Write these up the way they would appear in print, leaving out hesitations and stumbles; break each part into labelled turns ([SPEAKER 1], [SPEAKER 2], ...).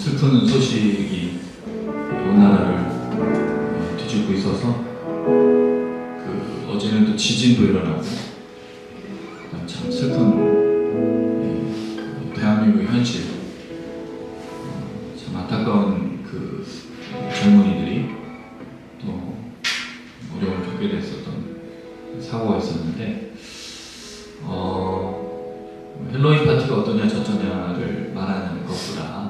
[SPEAKER 1] 슬픈 소식이 온 나라를 뒤집고 있어서 어제는 또 지진도 일어나고 참 슬픈 대한민국의 현실, 참 안타까운 그 젊은이들이 또 어려움을 겪게 됐었던 사고가 있었는데 헬로윈 파티가 어떠냐 저떠냐를 말하는 것보다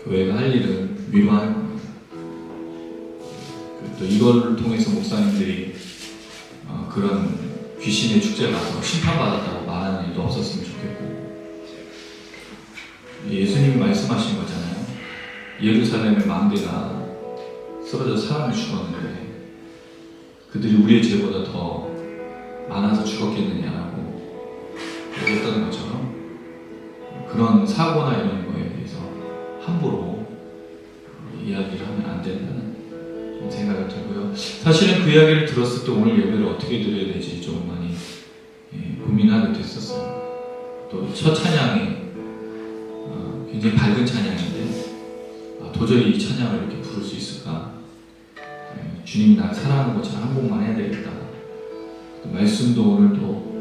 [SPEAKER 1] 교회가 할 일은 위로하는 겁니다. 또 이걸 통해서 목사님들이 그런 귀신의 축제 가서 심판받았다고 말하는 일도 없었으면 좋겠고, 예수님이 말씀하신 거잖아요. 예루살렘의 망대가 쓰러져 사람이 죽었는데 그들이 우리의 죄보다 더 많아서 죽었겠느냐라고 얘기했던 것처럼 그런 사고나 이런 거에 대해서 함부로 이야기를 하면 안 된다는 생각이 들고요. 사실은 그 이야기를 들었을 때 오늘 예배를 어떻게 드려야 될지 좀 많이 고민하게 됐었어요. 또 첫 찬양이 굉장히 밝은 찬양인데 도저히 이 찬양을 이렇게 부를 수 있을까? 주님이 날 사랑하는 것처럼 한 곡만 해야 되겠다. 그 말씀도 오늘도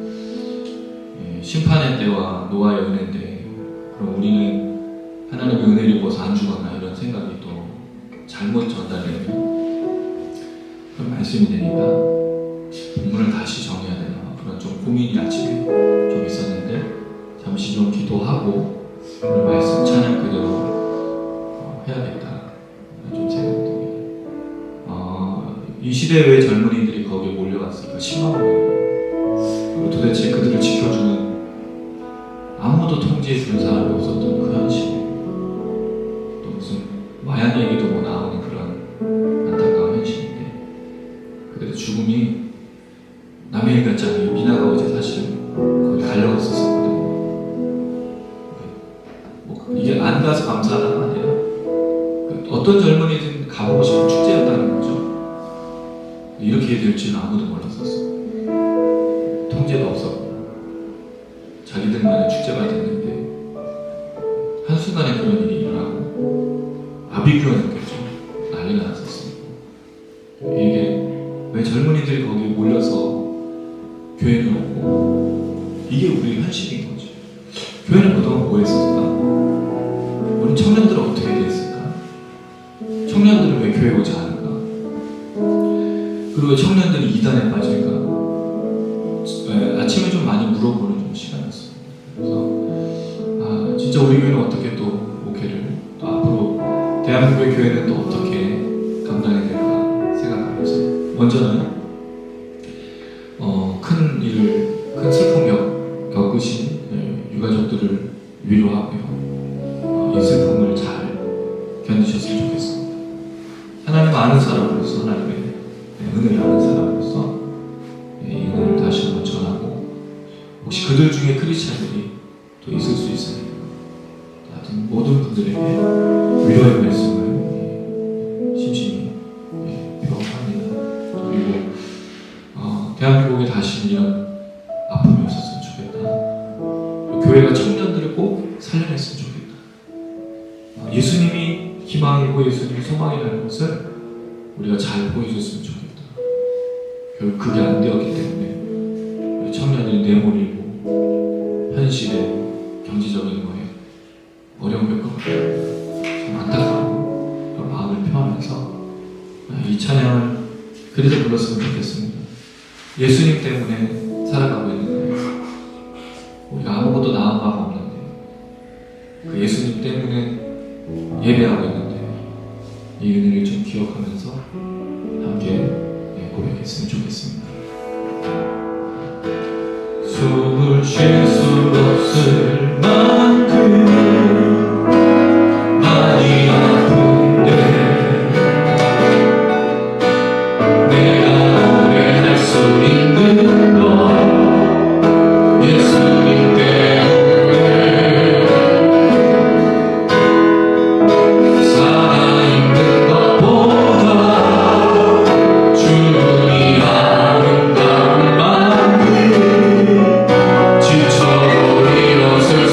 [SPEAKER 1] 심판의 때와 노아의 은혜인데 그럼 우리는 하나님의 은혜를 입어서 안 죽었나 이런 생각이 또 잘못 전달되면 그런 말씀이 되니까 본문을 다시 정해야 되나 그런 좀 고민이 아침에 좀 있었는데 잠시 좀 기도하고 오늘 말씀 찬양 그대로 해야겠다 좀 생각이 듭니다. 이 시대에 왜 젊은이들이 거기에 몰려갔을까 심하고 도대체 그들을 지켜주는 아무도 통제해주는 사람이 없었던 그 현실, 또 무슨 마약 얘기도 뭐 나오는 그런 안타까운 현실인데 그들의 죽음이 남의 일 같지 않아요. 미나가 어제 사실 거기 가려고 했었거든요. 뭐 이게 안 가서 감사하다가 아니라 어떤 젊은이든 가보고 싶은 축제였다는 거죠. 이렇게 될 줄은 아무도 몰랐었어요. 통제도 없었고 자기들만의 축제가 됐는데 한순간에 그런 일이 일어나고 아비규환이었겠죠. 난리가 났었습니다. 이게 왜 젊은이들이 거기에 몰려서 교회를 오고 이게 우리의 현실인 거죠. 교회는 그동안 뭐 했을까? 우리 청년들은 어떻게 됐을까? 청년들은 왜 교회에 오지 않을까? 그리고 청년들이 이단에 빠질까? 아침에 좀 많이 물어보는 좀 시간이었어요. 그래서 진짜 우리 교회는 어떻게 또 목회를 또 앞으로 대한민국의 교회는 또 어떻게 감당해야 될까 생각하면서 먼저는 큰 슬픔 겪으신 유가족들을 위로하고요. 이 슬픔을 잘 견디셨으면 좋겠습니다. 하나님 아는 사람으로서 하나님의 은혜를 아는 사람으로서 이 은혜를 다시 한번 전하고 혹시 그들 중에 크리스찬들이 또 있을 수 있으니까 하여튼 모든 분들에게 위로의 말씀을 심심히 표합니다. 그리고 대한민국에 다시 이런 아픔이 없었으면 좋겠다. 교회가 청년들을 꼭 살려냈으면 좋겠다. 예수님이 희망이고 예수님이 소망이라는 것을 우리가 잘 보여줬으면 좋겠다. 결국 그게 안 되었기 때문에 우리 청년들이 내몰리고 현실에 경제적인 거에 어려움을 겪고 참 안타까운 그런 마음을 표하면서 이 찬양을 그래서 불렀으면 좋겠습니다. 예수님 때문에 살아가고 있는데 우리가 아무것도 나은 바가 없는데 그 예수님 때문에 예배하고 있는데 이 은혜를 좀 기억하면서 함께 고백했으면 좋겠습니다. 숨을 쉴 수 없을 만큼 많이 아픈데 내가 오래 할 수 있는 건 예수님 때문에 살아있는 것보다 주의 아름다운 만큼 지쳐 일어설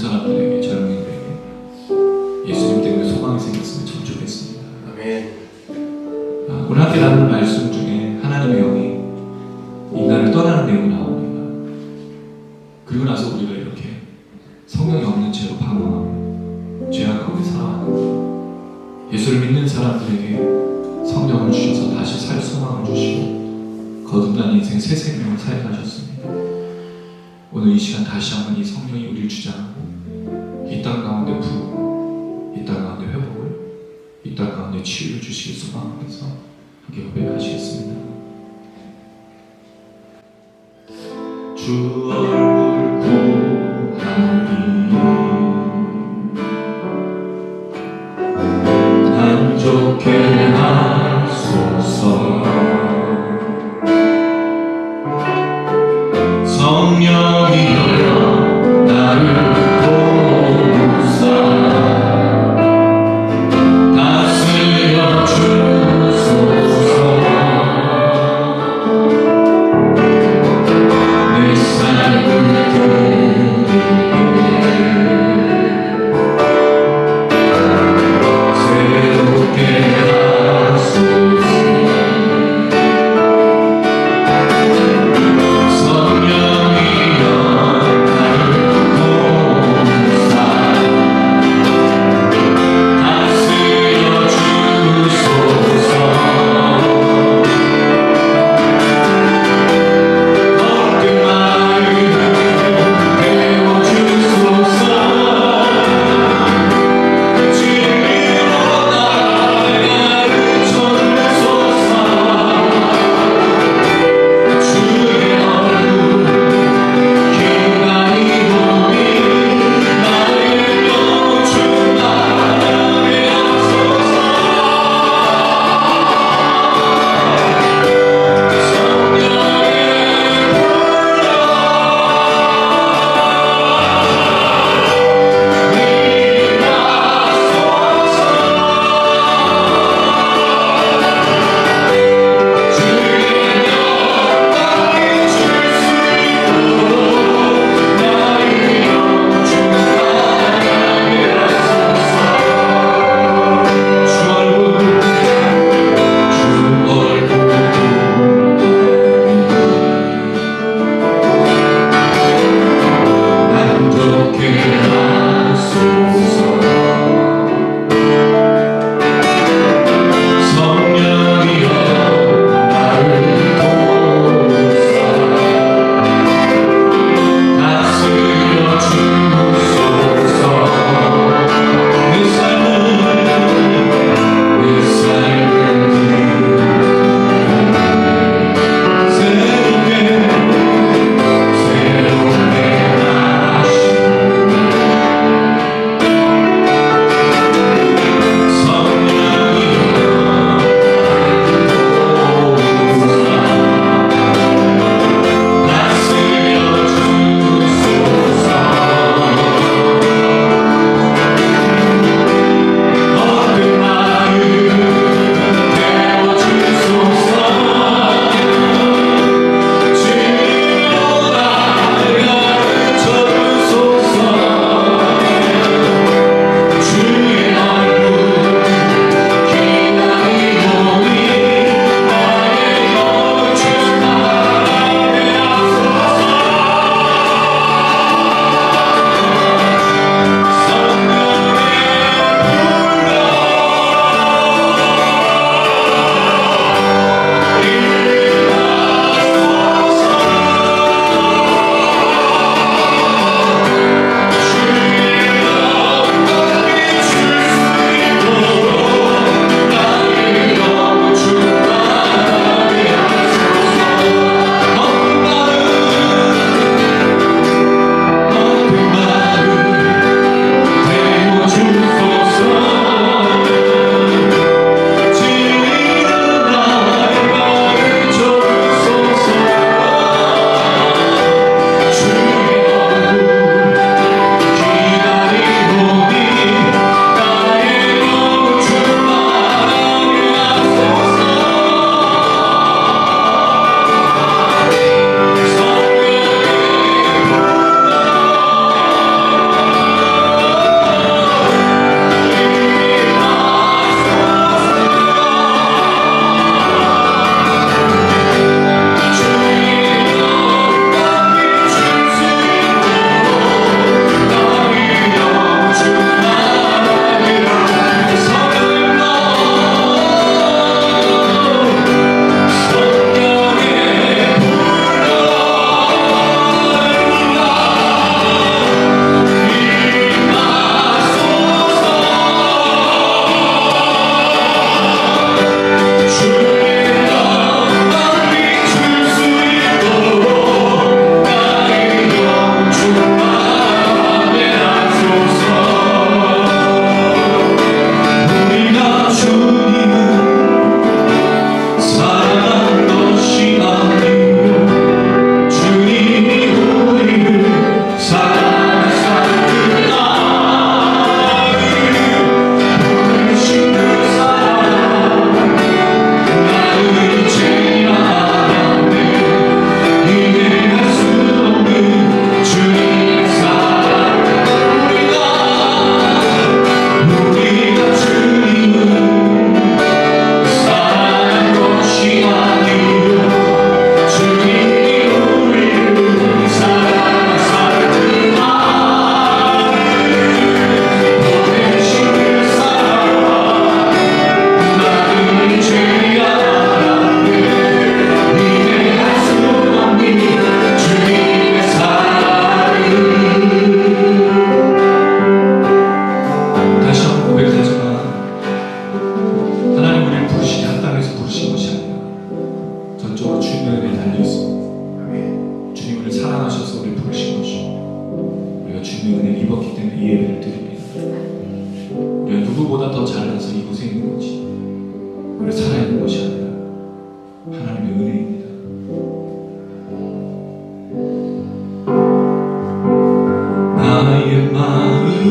[SPEAKER 1] 사람들에게, 젊은이들에게 예수님 때문에 소망이 생겼으면 참 좋겠습니다.
[SPEAKER 2] 아멘.
[SPEAKER 1] 오늘 함께 나눈 말씀 중에 하나님의 영이 인간을 떠나는 내용이 나옵니다. 그리고 나서 우리가 이렇게 성령이 없는 채로 방황하고 죄악 가운데 살아가는 예수를 믿는 사람들에게 성령을 주셔서 다시 살 소망을 주시고 거듭난 인생 새 생명을 살게 하셨습니다. 오늘 이 시간 다시 한번 이 성령이 우리를 주장하고 이 땅 가운데 부흥, 이 땅 가운데 회복을, 이 땅 가운데 치유를 주시길 소망하면서 함께 고백하시겠습니다. 주 얼굴 구하니 만족해 하소서. 성령이여 나를 도우사 다스려 주소서. 내 삶을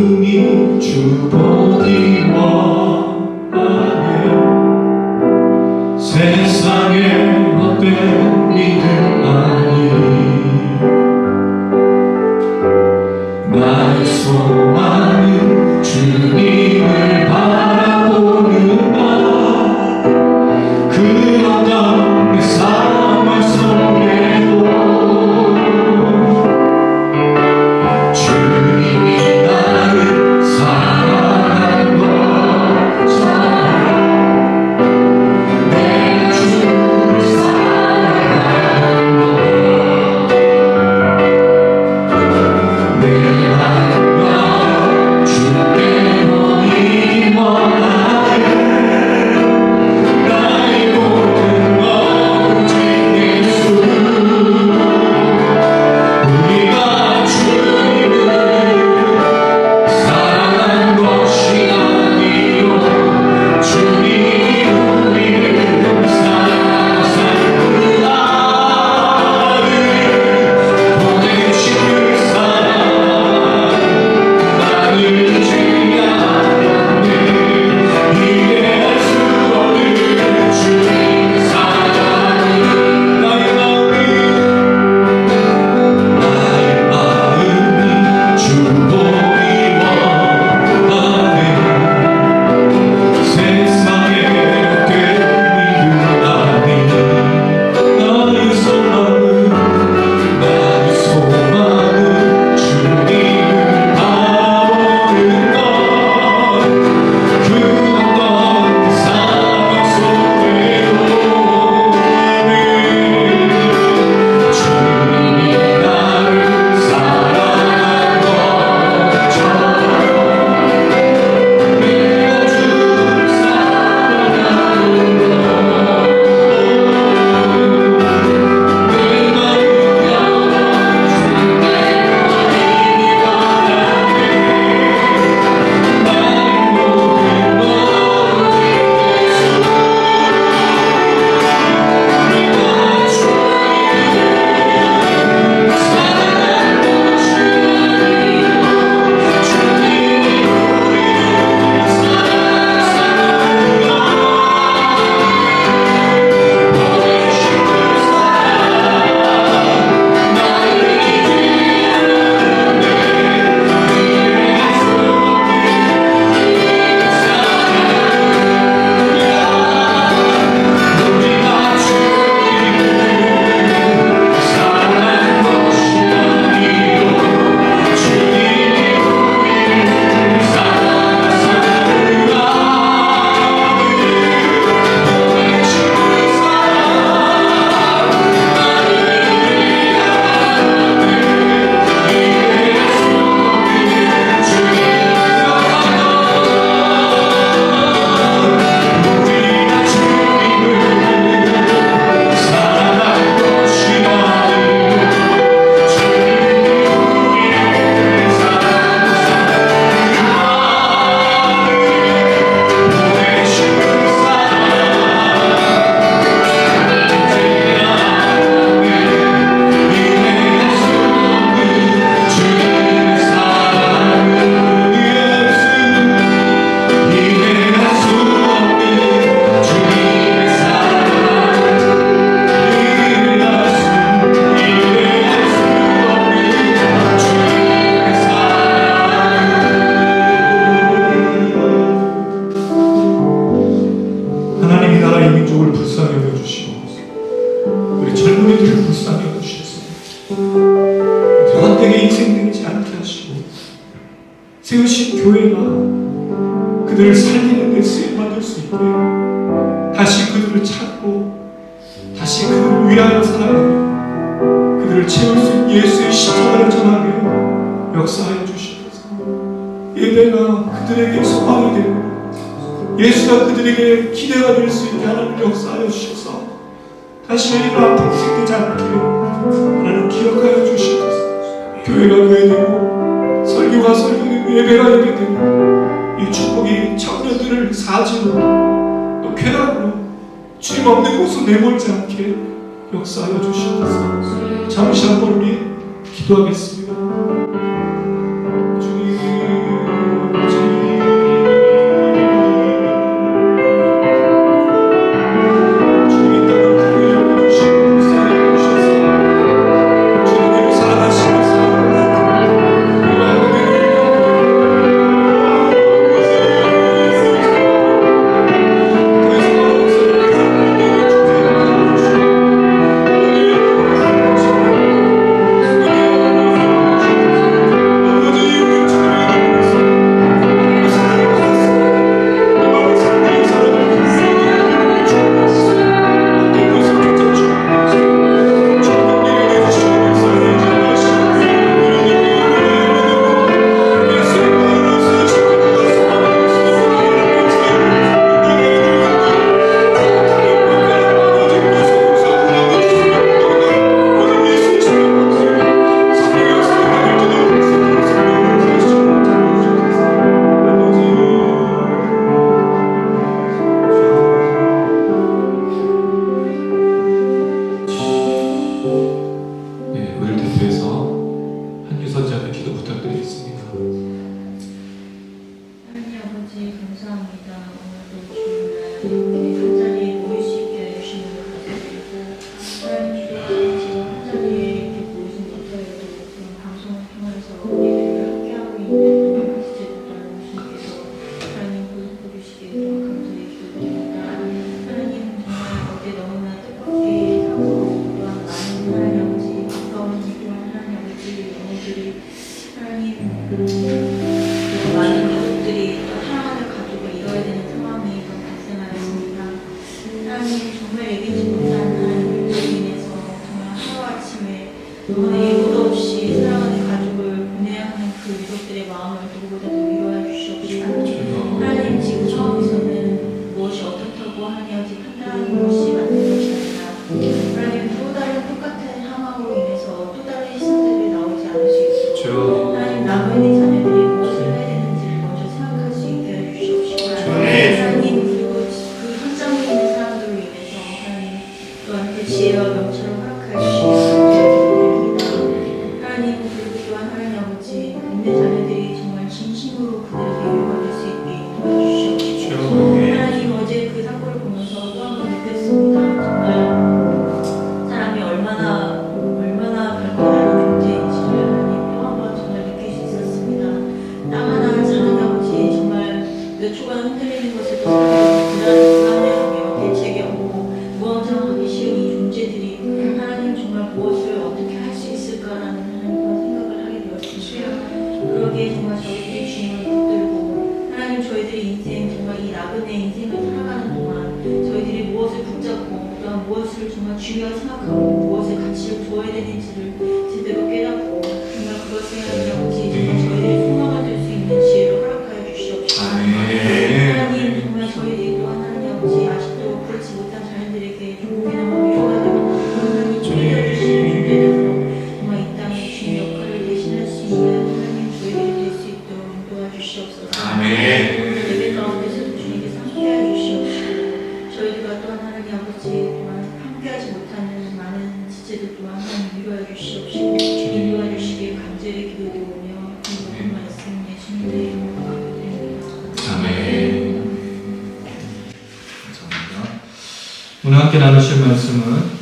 [SPEAKER 1] 마음이 주보기 원하네. 세상에 헛된 믿음 아니 나의 소망은 주님을 바라보는 것. 그 어떤 내 상황 속에도 주님이 나를 사랑한 것처럼 내가 주를 사랑한 것. 내 맘과 주께 모이기 원하네. 나의 모든 것 오직 예수. 우리가 주님을 사랑한 것이 아니요 주님이 우리를 사랑하사 그 아들 보내신 그 사랑 나를 죄악하네. 이해할 수 없는 주님의 사랑을 나의 마음이 주보기 원하네. 세상에 헛된 믿음 아니 나의 소망은 주님을 바라보는 것. 그 어떤 상황 속에도 주님이 나를 사랑한 것처럼 내가 주를 사랑하는 것. 내 맘을 열어 주께 버리기 원하네. 나의 모든 것 예수. 내가 주님을 사랑한 것이 아니요 주님이 우리를 사랑하사 보내신 그 사랑 나를 이제 아는데. 이해할 수 없는 우리가 주님을 사랑한 것이 아니요 주님이 우리를 사랑하사 그 아들 보내신 그 사랑 나를 위하였네. 이해할 수 없는 주님의 우리가 주님을 사랑한 것이 아니요 주님이 우리를 사랑하사 그 아들 보내신 그 사랑 이제 아네. 이해할 수 없는 주님의 사랑은 예수. 이해할 수 없는 주님의 사랑 이해할 수 없는 주님의 사랑. 하나님이 나라의 민족을 불쌍히 여겨주시고 우리 젊은이들을 불쌍히 여겨주셔서 헛되게 인생되지 않게 하시고 세우신 교회가 그들을 살리는 데 쓰임받을 수 있게 다시 그들을 찾고 다시 그들을 위하여 살아가며 그들을 채울 수 있는 예수의 십자가를 전하게 역사하여 주시옵소서. 예배가 그들에게 소망이 되고 예수가 그들에게 기대가 될 수 있게 하나님 역사하여 주셔서 다시 이런 아픔 생기지 않게 하나님 기억하여 주시옵소서. 교회가 교회되고 설교가 설교되고 예배가 예배되고 이 축복이 청년들을 사지로 또 쾌락으로 주님 없는 곳으로 내몰지 않게 역사하여 주시옵소서. 잠시 한번 우리 기도하겠습니다. 주님
[SPEAKER 2] 오늘도 주일날 이렇게 한 자리에 모일 수 있게 해주시는 걸 감사드리고 하나님 주님 지금 한 자리에 이렇게 모이신 것들도 그런 방송을 통해서 우리들과 함께하고 있는 또한 지체들을 주님께서 하나님 보여주시기에 또한 감사의 기도드립니다. 하나님 정말 어제 너무나 뜻밖의 사고로 또한 많은 하나님 아버지 가까운 또한 하나님 아버지 영혼들이 하나님 많은 가족들이 또 사랑하는 가족을 이뤄야 되는 상황이 또 발생하였습니다. 하나님 정말 예기치 못한 하나님 일로 인해서 정말 하루아침에 너무나 예고도 없이 사랑하는 가족을 보내야 하는 그 유족들의 마음을 누구보다도 위로해 주시옵시고 하나님 지금 상황에서는 무엇이 어떻다고 하냐지 판단하는 것이 맞는 것이 아니라 하나님 또 다른 똑같은 상황으로 인해서 또 다른 희생들이 나오지 않을 수 있도록 하나님 남은 자녀들이 무엇을 해야 되는지를 먼저 생각할 수 있게 해주시옵시고 하나님 그리고 그 현장에 있는 사람들로 인해서 하나님 또한 그 지혜와 명철을 허락하여 주시옵소서. 하나님 그리고 또한 하나님 아버지 있는 자녀들이 정말 진심으로 그들에게 위로받을 수 있게 도와주시옵소서. 하나님 어제 그 사건을 보면서 또 한 번 느꼈습니다. 정말 사람이 얼마나 별거 존재인지를 하나님 또 한 번 정말 느낄 수 있었습니다. 땅 하나를 사는 아버지 정말 몇 초간 흔들리는 것에도 불안해하며 대책이 없고 무언장하기 쉬운 이 존재들이 하나님 정말 무엇을 어떻게 할 수 있을까라는 하나님 생각을 하게 되었습니다. 그러기에 정말 저희들이 주님을 붙들고 하나님 저희들이 인생 정말 이 나그네 인생을 살아가는 동안 저희들이 무엇을 붙잡고 또한 무엇을 정말 중요하게 생각하고 무엇에 가치를 두어야 되는지를 제대로 깨닫고 정말 그것을 하나님 아버지 정말 저희들이 소망을 들 수 있는 지혜를 허락하여 주시옵소서. 하나님 정말 저희들이 또한 하나님 아버지 아직도 그렇지 못한 자녀들에게 조금이나마 위로가 되고 하나님 주의해 주시는 존재들로 정말 이 땅에 주의 역할을 대신할 수 있는 하나님 저희들이 될 수 있도록 인도해 주시옵소서. 예배 가운데서도 주님께서 함께해 주시옵시고 저희들과 또한 하나님 아버지 또한 함께하지 못하는 많은 지체들 또한 하나님 위로해 주시옵시고 인도해 주시기에 간절히 기도드리며 모든 말씀 예수님의 이름으로 기도드립니다.
[SPEAKER 1] 아멘. 감사합니다. 오늘 함께 나누실 말씀은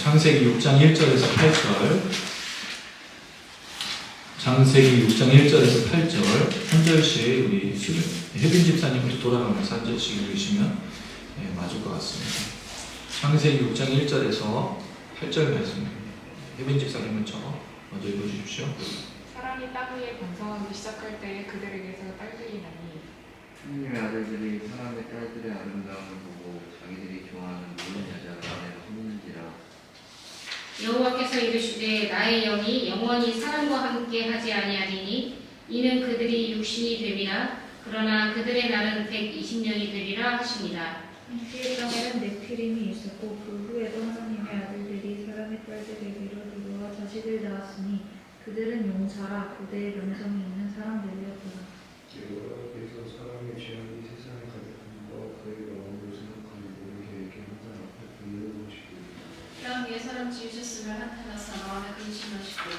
[SPEAKER 1] 창세기 6장 1절에서 8절, 창세기 6장 1절에서 8절 한 절씩 우리 혜빈 집사님부터 돌아가면서 한 절씩 읽으시면 맞을 것 같습니다. 창세기 6장 1절에서 8절 말씀 혜빈 집사님 먼저 읽어주십시오.
[SPEAKER 3] 사람이 땅 위에 번성하기 시작할 때에 그들에게서 딸들이 나니
[SPEAKER 4] 하나님의 아들들이 사람의 딸들의 아름다움을 보고 자기들이 좋아하는 모든 여자를 아내로 삼는지라.
[SPEAKER 5] 여호와께서 이르시되 나의 영이 영원히 사람과 함께 하지 아니하리니 이는 그들이 육신이 됨이라. 그러나 그들의 날은 120년이 되리라 하십니다.
[SPEAKER 2] 그의 땅에는 넵필임이 있었고 그 후에도 하나님의 아들들이 사람의 딸들에게로 들어와 자식을 낳았으니 그들은 용사라 고대의 명성이 있는 사람들이었더라.
[SPEAKER 6] 여호와께서 사람의 죄악이 세상에 가득한 것 그의 마음으로 생각하는 모든 계획에 항상 앞에 불러놓으시고
[SPEAKER 7] 땅 위에 사람 지으셨으면 한탄하사 마음에 근심하시고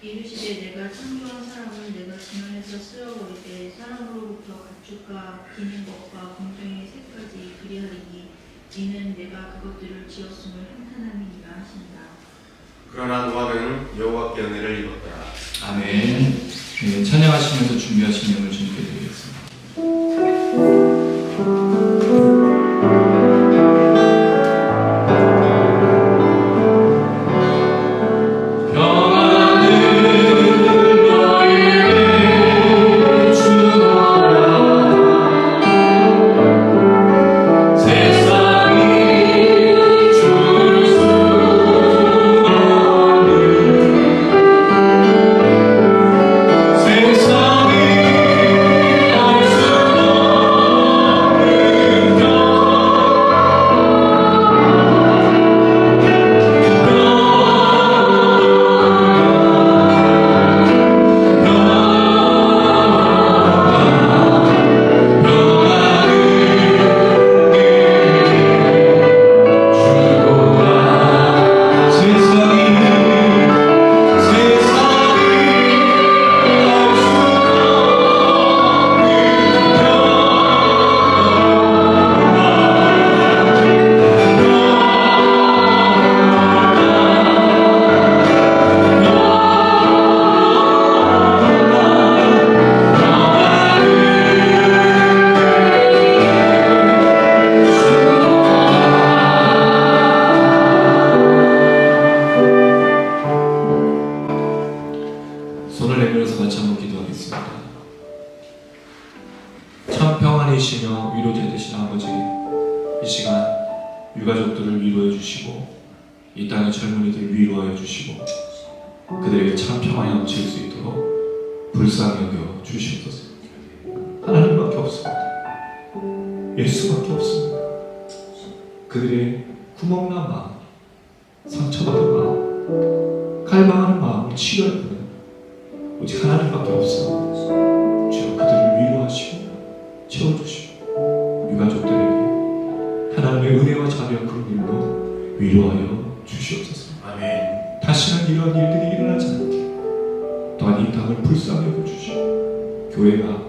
[SPEAKER 2] 이르시되 내가 창조한 사람을 내가 진원해서 쓰어버리되 사람으로부터 가축과 기는 것과 공중의 새까지 그리하리니 이는 내가 그것들을 지었음을 한탄함이니라 하신다.
[SPEAKER 8] 그러나 노아는 여호와께 은혜를 입었더라.
[SPEAKER 1] 아멘. 네, 찬양하시면서 준비하신 영을 주님께 드리겠습니다.
[SPEAKER 9] 세상이
[SPEAKER 1] 영원이시며 위로자 되신 아버지, 이 시간 유가족들을 위로해 주시고 이 땅의 젊은이들 위로하여 주시고 그들에게 참 평안이 넘칠 수 있도록 불쌍히 여겨 주시옵소서. 하나님밖에 없습니다. 예수밖에 없습니다. 그들의 구멍난 마음, 상처받은 마음, 갈망하는 마음을 치료할 분은 오직 하나님밖에 없어. 주여 그들을 위로하시고 채워주시고 유가족들에게 하나님의 은혜와 자비와 긍휼로 위로하여 주시옵소서.
[SPEAKER 8] 아멘.
[SPEAKER 1] 다시는 이런 일들이 일어나지 않게 또한 이 땅을 불쌍히 여겨주시고 교회가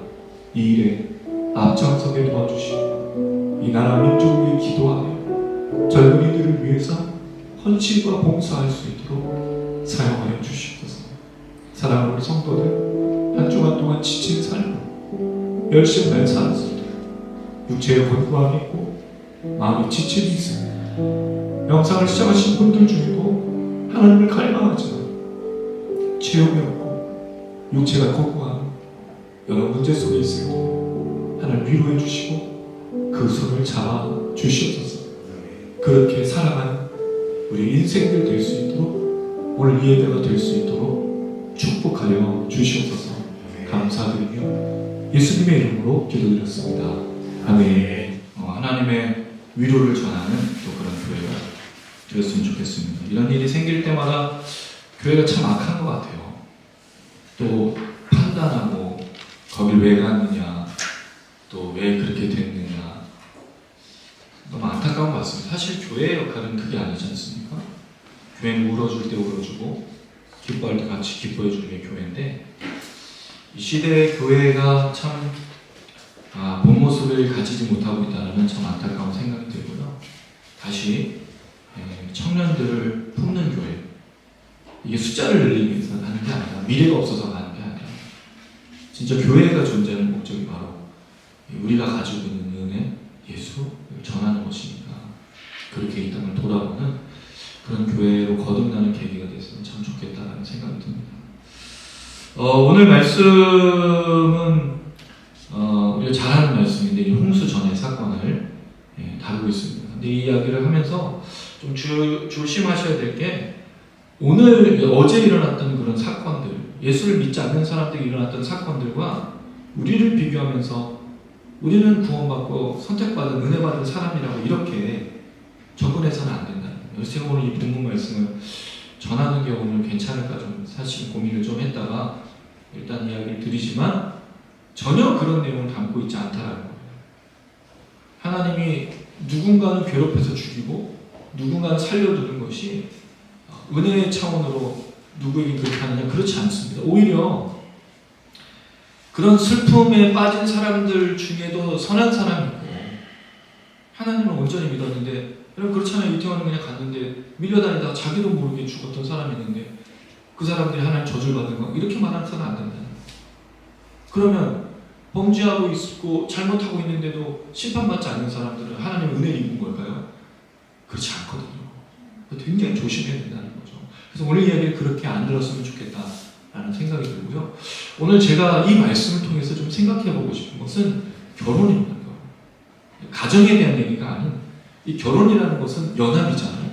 [SPEAKER 1] 이 일에 앞장서게 도와주시고 이 나라 민족을 위해 기도하며 젊은이들을 위해서 헌신과 봉사할 수 있도록 사용하여 주시옵소서. 사랑하는 성도들, 한 주간 동안 지친 삶으로 열심히 살았을 때 육체에 건강함이 있고 마음이 지침이 있습니다. 명상을 시작하신 분들 중에도 하나님을 갈망하지만 체험이 없고 육체가 건강한 여러 문제 속에 있을 때 하나님 위로해 주시고 그 손을 잡아 주시옵소서. 그렇게 살아가는 우리 인생들 될 수 있도록 오늘 이 예배가 될 수 있도록 축복하여 주시옵소서. 감사드리며 예수님의 이름으로 기도드렸습니다. 아멘. 하나님의 위로를 전하는 또 그런 교회가 되었으면 좋겠습니다. 이런 일이 생길 때마다 교회가 참 악한 것 같아요. 또 판단하고 거길 왜 갔느냐, 또 왜 그렇게 됐느냐, 너무 안타까운 것 같습니다. 사실 교회의 역할은 그게 아니지 않습니까? 교회는 울어줄 때 울어주고 기뻐할 때 같이 기뻐해주는 게 교회인데, 이 시대의 교회가 참 본 모습을 가지지 못하고 있다는 참 안타까운 생각이 들고요. 다시 청년들을 품는 교회, 이게 숫자를 늘리기 위해서 하는 게 아니라, 미래가 없어서 하는 게 아니라 진짜 교회가 존재하는 목적이 바로 우리가 가지고 있는 은혜, 예수를 전하는 것이니까 그렇게 이 땅을 돌아보는 그런 교회로 거듭나는 계기가 됐으면 참 좋겠다는 생각이 듭니다. 오늘 말씀은 우리가 잘 아는 말씀인데 이 홍수 전의 사건을 다루고 있습니다. 근데 이 이야기를 하면서 좀 조심하셔야 될 게, 어제 일어났던 그런 사건들, 예수를 믿지 않는 사람들이 일어났던 사건들과 우리를 비교하면서 우리는 구원받고 선택받은 은혜받은 사람이라고 이렇게 접근해서는 안 된다는 거예요. 그래서 제가 오늘 이 본문 말씀을 전하는 게 오늘 괜찮을까 좀 사실 고민을 좀 했다가 일단 이야기를 드리지만 전혀 그런 내용을 담고 있지 않다는 거예요. 하나님이 누군가는 괴롭혀서 죽이고 누군가는 살려두는 것이 은혜의 차원으로 누구에게 그렇게 하느냐, 그렇지 않습니다. 오히려 그런 슬픔에 빠진 사람들 중에도 선한 사람이 있고 하나님을 온전히 믿었는데, 여러분 그렇잖아요. 이태원은 그냥 갔는데 밀려다니다가 자기도 모르게 죽었던 사람이 있는데 그 사람들이 하나님 저주를 받는 거, 이렇게 말해서는 안 된다. 그러면 범죄하고 있고 잘못하고 있는데도 심판받지 않는 사람들은 하나님의 은혜를 입은 걸까요? 그렇지 않거든요. 굉장히 조심해야 된다는 거죠. 그래서 오늘 이야기를 그렇게 안 들었으면 좋겠다라는 생각이 들고요. 오늘 제가 이 말씀을 통해서 좀 생각해보고 싶은 것은 결혼입니다. 가정에 대한 얘기가 아닌, 이 결혼이라는 것은 연합이잖아요.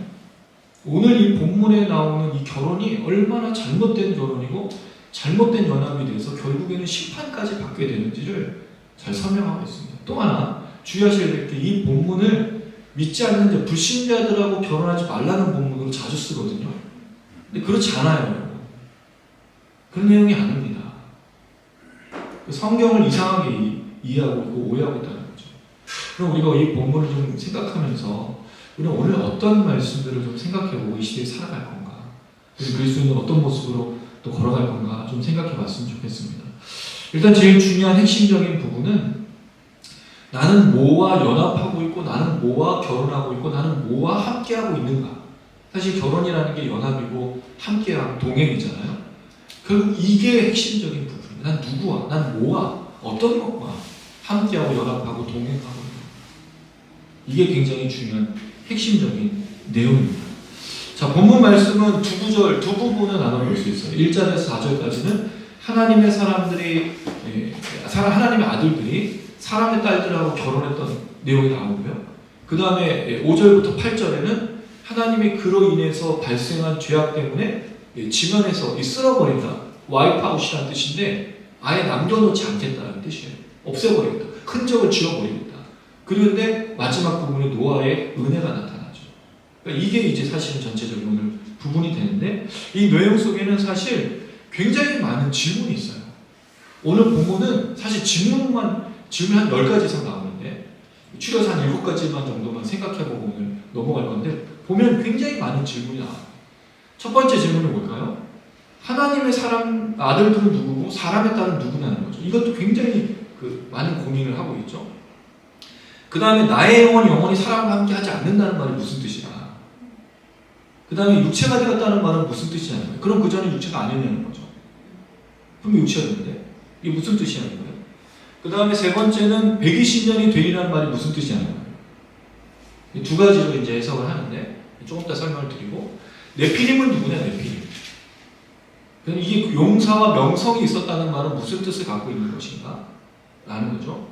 [SPEAKER 1] 오늘 이 본문에 나오는 이 결혼이 얼마나 잘못된 결혼이고 잘못된 연합이 돼서 결국에는 심판까지 받게 되는지를 잘 설명하고 있습니다. 또 하나 주의하셔야 될 게, 이 본문을 믿지 않는 불신자들하고 결혼하지 말라는 본문으로 자주 쓰거든요. 근데 그렇지 않아요, 여러분. 그런 내용이 아닙니다. 성경을 이상하게 이해하고 있고 오해하고 있다는 거죠. 그럼 우리가 이 본문을 좀 생각하면서 우리는 오늘 어떤 말씀들을 좀 생각해보고 이 시대에 살아갈 건가, 그리고 그리스도인은 어떤 모습으로 또 걸어갈 건가 좀 생각해봤으면 좋겠습니다. 일단 제일 중요한 핵심적인 부분은, 나는 뭐와 연합하고 있고 나는 뭐와 결혼하고 있고 나는 뭐와 함께하고 있는가. 사실 결혼이라는 게 연합이고 함께하고 동행이잖아요. 결국 이게 핵심적인 부분이에요. 난 누구와, 난 뭐와, 어떤 것과 함께하고 연합하고 동행하고 있는가. 이게 굉장히 중요한 핵심적인 내용입니다. 자, 본문 말씀은 두 구절, 두 부분을 나눠볼 수 있어요. 1절에서 4절까지는 하나님의 사람들이, 하나님의 아들들이 사람의 딸들하고 결혼했던 내용이 나오고요. 그 다음에 5절부터 8절에는 하나님이 그로 인해서 발생한 죄악 때문에 지면에서 쓸어버린다. 와이프아웃이라는 뜻인데 아예 남겨놓지 않겠다는 뜻이에요. 없애버리겠다. 흔적을 지워버리겠다. 그런데 마지막 부분에 노아의 은혜가 나타나죠. 그러니까 이게 이제 사실은 전체적인 오늘 부분이 되는데 이 내용 속에는 사실 굉장히 많은 질문이 있어요. 오늘 본문은 사실 질문 한 10가지 이상 나오는데 추려서 한 7가지만 정도만 생각해보고 오늘 넘어갈 건데 보면 굉장히 많은 질문이 나와요. 첫 번째 질문은 뭘까요? 하나님의 아들들은 누구고 사람의 딸은 누구냐는 거죠. 이것도 굉장히 많은 고민을 하고 있죠. 그 다음에 나의 영혼이 영원히 사람과 함께 하지 않는다는 말이 무슨 뜻이냐. 그 다음에 육체가 되었다는 말은 무슨 뜻이냐는 거예요. 그럼 그 전에 육체가 아니냐는 거죠. 그럼 육체였는데 이게 무슨 뜻이냐는 거예요. 그 다음에 세 번째는 120년이 되리라는 말이 무슨 뜻이냐는 거예요. 이 두 가지로 이제 해석을 하는데 조금 더 설명을 드리고 네피림은 누구냐 네피림. 이게 용사와 명성이 있었다는 말은 무슨 뜻을 갖고 있는 것인가? 라는 거죠.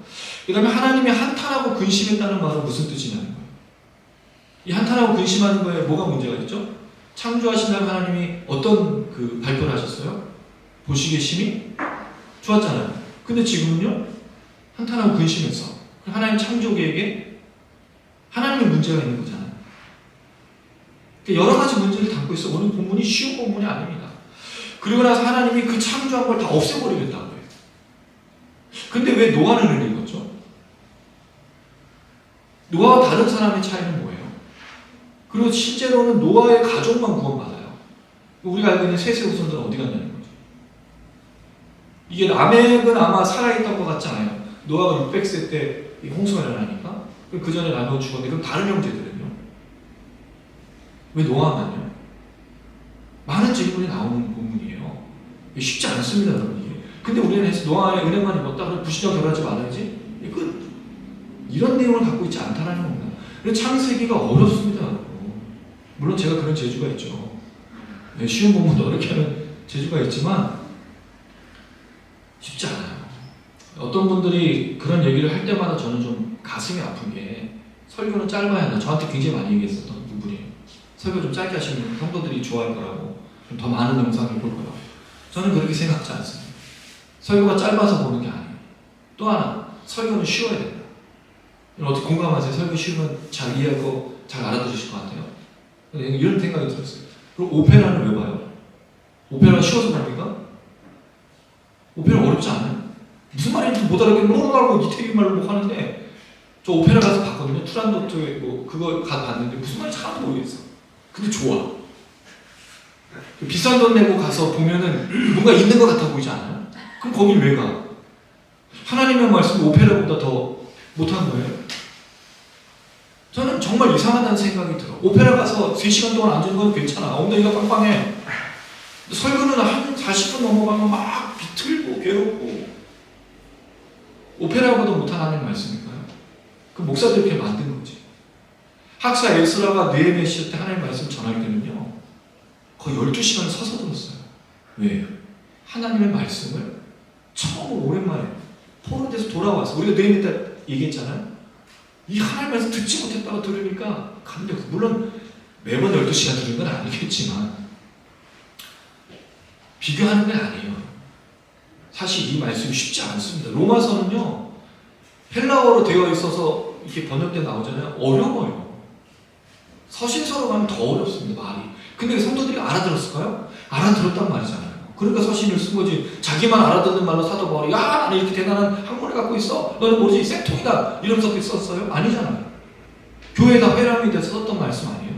[SPEAKER 1] 그 다음에 하나님이 한탄하고 근심했다는 말은 무슨 뜻이냐는 거예요. 이 한탄하고 근심하는 거에 뭐가 문제가 있죠? 창조하신 다음 하나님이 어떤 발표를 하셨어요? 보시기에 심히 좋았잖아요. 근데 지금은요? 한탄하고 근심했어. 하나님 창조 계획에 하나님의 문제가 있는 거잖아요. 여러 가지 문제를 담고 있어. 오늘 본문이 쉬운 본문이 아닙니다. 그리고 나서 하나님이 그 창조한 걸 다 없애버리겠다고 해요. 근데 왜 노아는 은혜인 거죠? 노아와 다른 사람의 차이는 뭐예요? 그리고 실제로는 노아의 가족만 구원받아요. 우리가 알고 있는 셋의 후손들은 어디 갔냐는 거죠. 이게 라멕은 아마 살아있던 것 같지 않아요. 노아가 600세 때 홍수가 일어나니까 그 전에 라멕은 죽었는데 그럼 다른 형제들은요? 왜 노아만요? 많은 질문이 나오는 본문이에요. 쉽지 않습니다, 여러분. 이게. 근데 우리는 해서 노아의 은혜만 입었다 그럼 불신자와 결혼하지 말아야지. 이런 내용을 갖고 있지 않다라는 겁니다. 창세기가 어렵습니다. 물론 제가 그런 재주가 있죠. 쉬운 본문도 어렵게 하는 재주가 있지만 쉽지 않아요. 어떤 분들이 그런 얘기를 할 때마다 저는 좀 가슴이 아픈 게 설교는 짧아야 한다. 저한테 굉장히 많이 얘기했었던 부분이에요. 설교 좀 짧게 하시면 성도들이 좋아할 거라고 좀 더 많은 영상을 볼 거라고. 저는 그렇게 생각하지 않습니다. 설교가 짧아서 보는 게 아니에요. 또 하나, 설교는 쉬워야 된다. 어떻게 공감하세요? 설교 쉬우면 잘 이해하고 잘 알아들으실 것 같아요. 이런 생각이 들었어요. 그럼 오페라는 왜 봐요? 오페라가 쉬워서 봅니까? 오페라 어렵지 않아요? 무슨 말인지 못 알아듣겠는데 뭐라고 이태리 말로 뭐 하는데 저 오페라 가서 봤거든요. 투란도트에 그거 가서 봤는데 무슨 말인지 하나도 모르겠어. 근데 좋아. 비싼 돈 내고 가서 보면은 뭔가 있는 것 같아 보이지 않아요? 그럼 거길 왜 가? 하나님의 말씀이 오페라보다 더 못한 거예요? 저는 정말 이상하다는 생각이 들어. 오페라 가서 3시간 동안 앉은 건 괜찮아. 엉덩이가 빵빵해. 설교는 한 40분 넘어가면 막 비틀고 괴롭고. 오페라보다 못한 하나님의 말씀일까요? 그 목사들이 이렇게 만든 거지. 학사 에스라가 느헤미야 시대 때 하나님의 말씀 전할 때는요. 거의 12시간을 서서 들었어요. 왜요? 하나님의 말씀을 처음 오랜만에 포로돼서 돌아와서 우리가 느헤미야 때 얘기했잖아요. 이 하나님의 말씀 듣지 못했다고 들으니까 감격. 물론 매번 12시간 들은 건 아니겠지만 비교하는 건 아니에요. 사실 이 말씀이 쉽지 않습니다. 로마서는요. 헬라어로 되어 있어서 이렇게 번역돼 나오잖아요. 어려워요. 서신서로 가면 더 어렵습니다. 말이. 근데 성도들이 알아들었을까요? 알아들었단 말이잖아요. 그러니까 서신을 쓴 거지. 자기만 알아듣는 말로 사도 바울이 야 나는 이렇게 대단한 학문을 갖고 있어. 너는 뭐지? 쌤통이다. 이러면서 썼어요? 아니잖아요. 교회가 회람이 돼서 썼던 말씀 아니에요?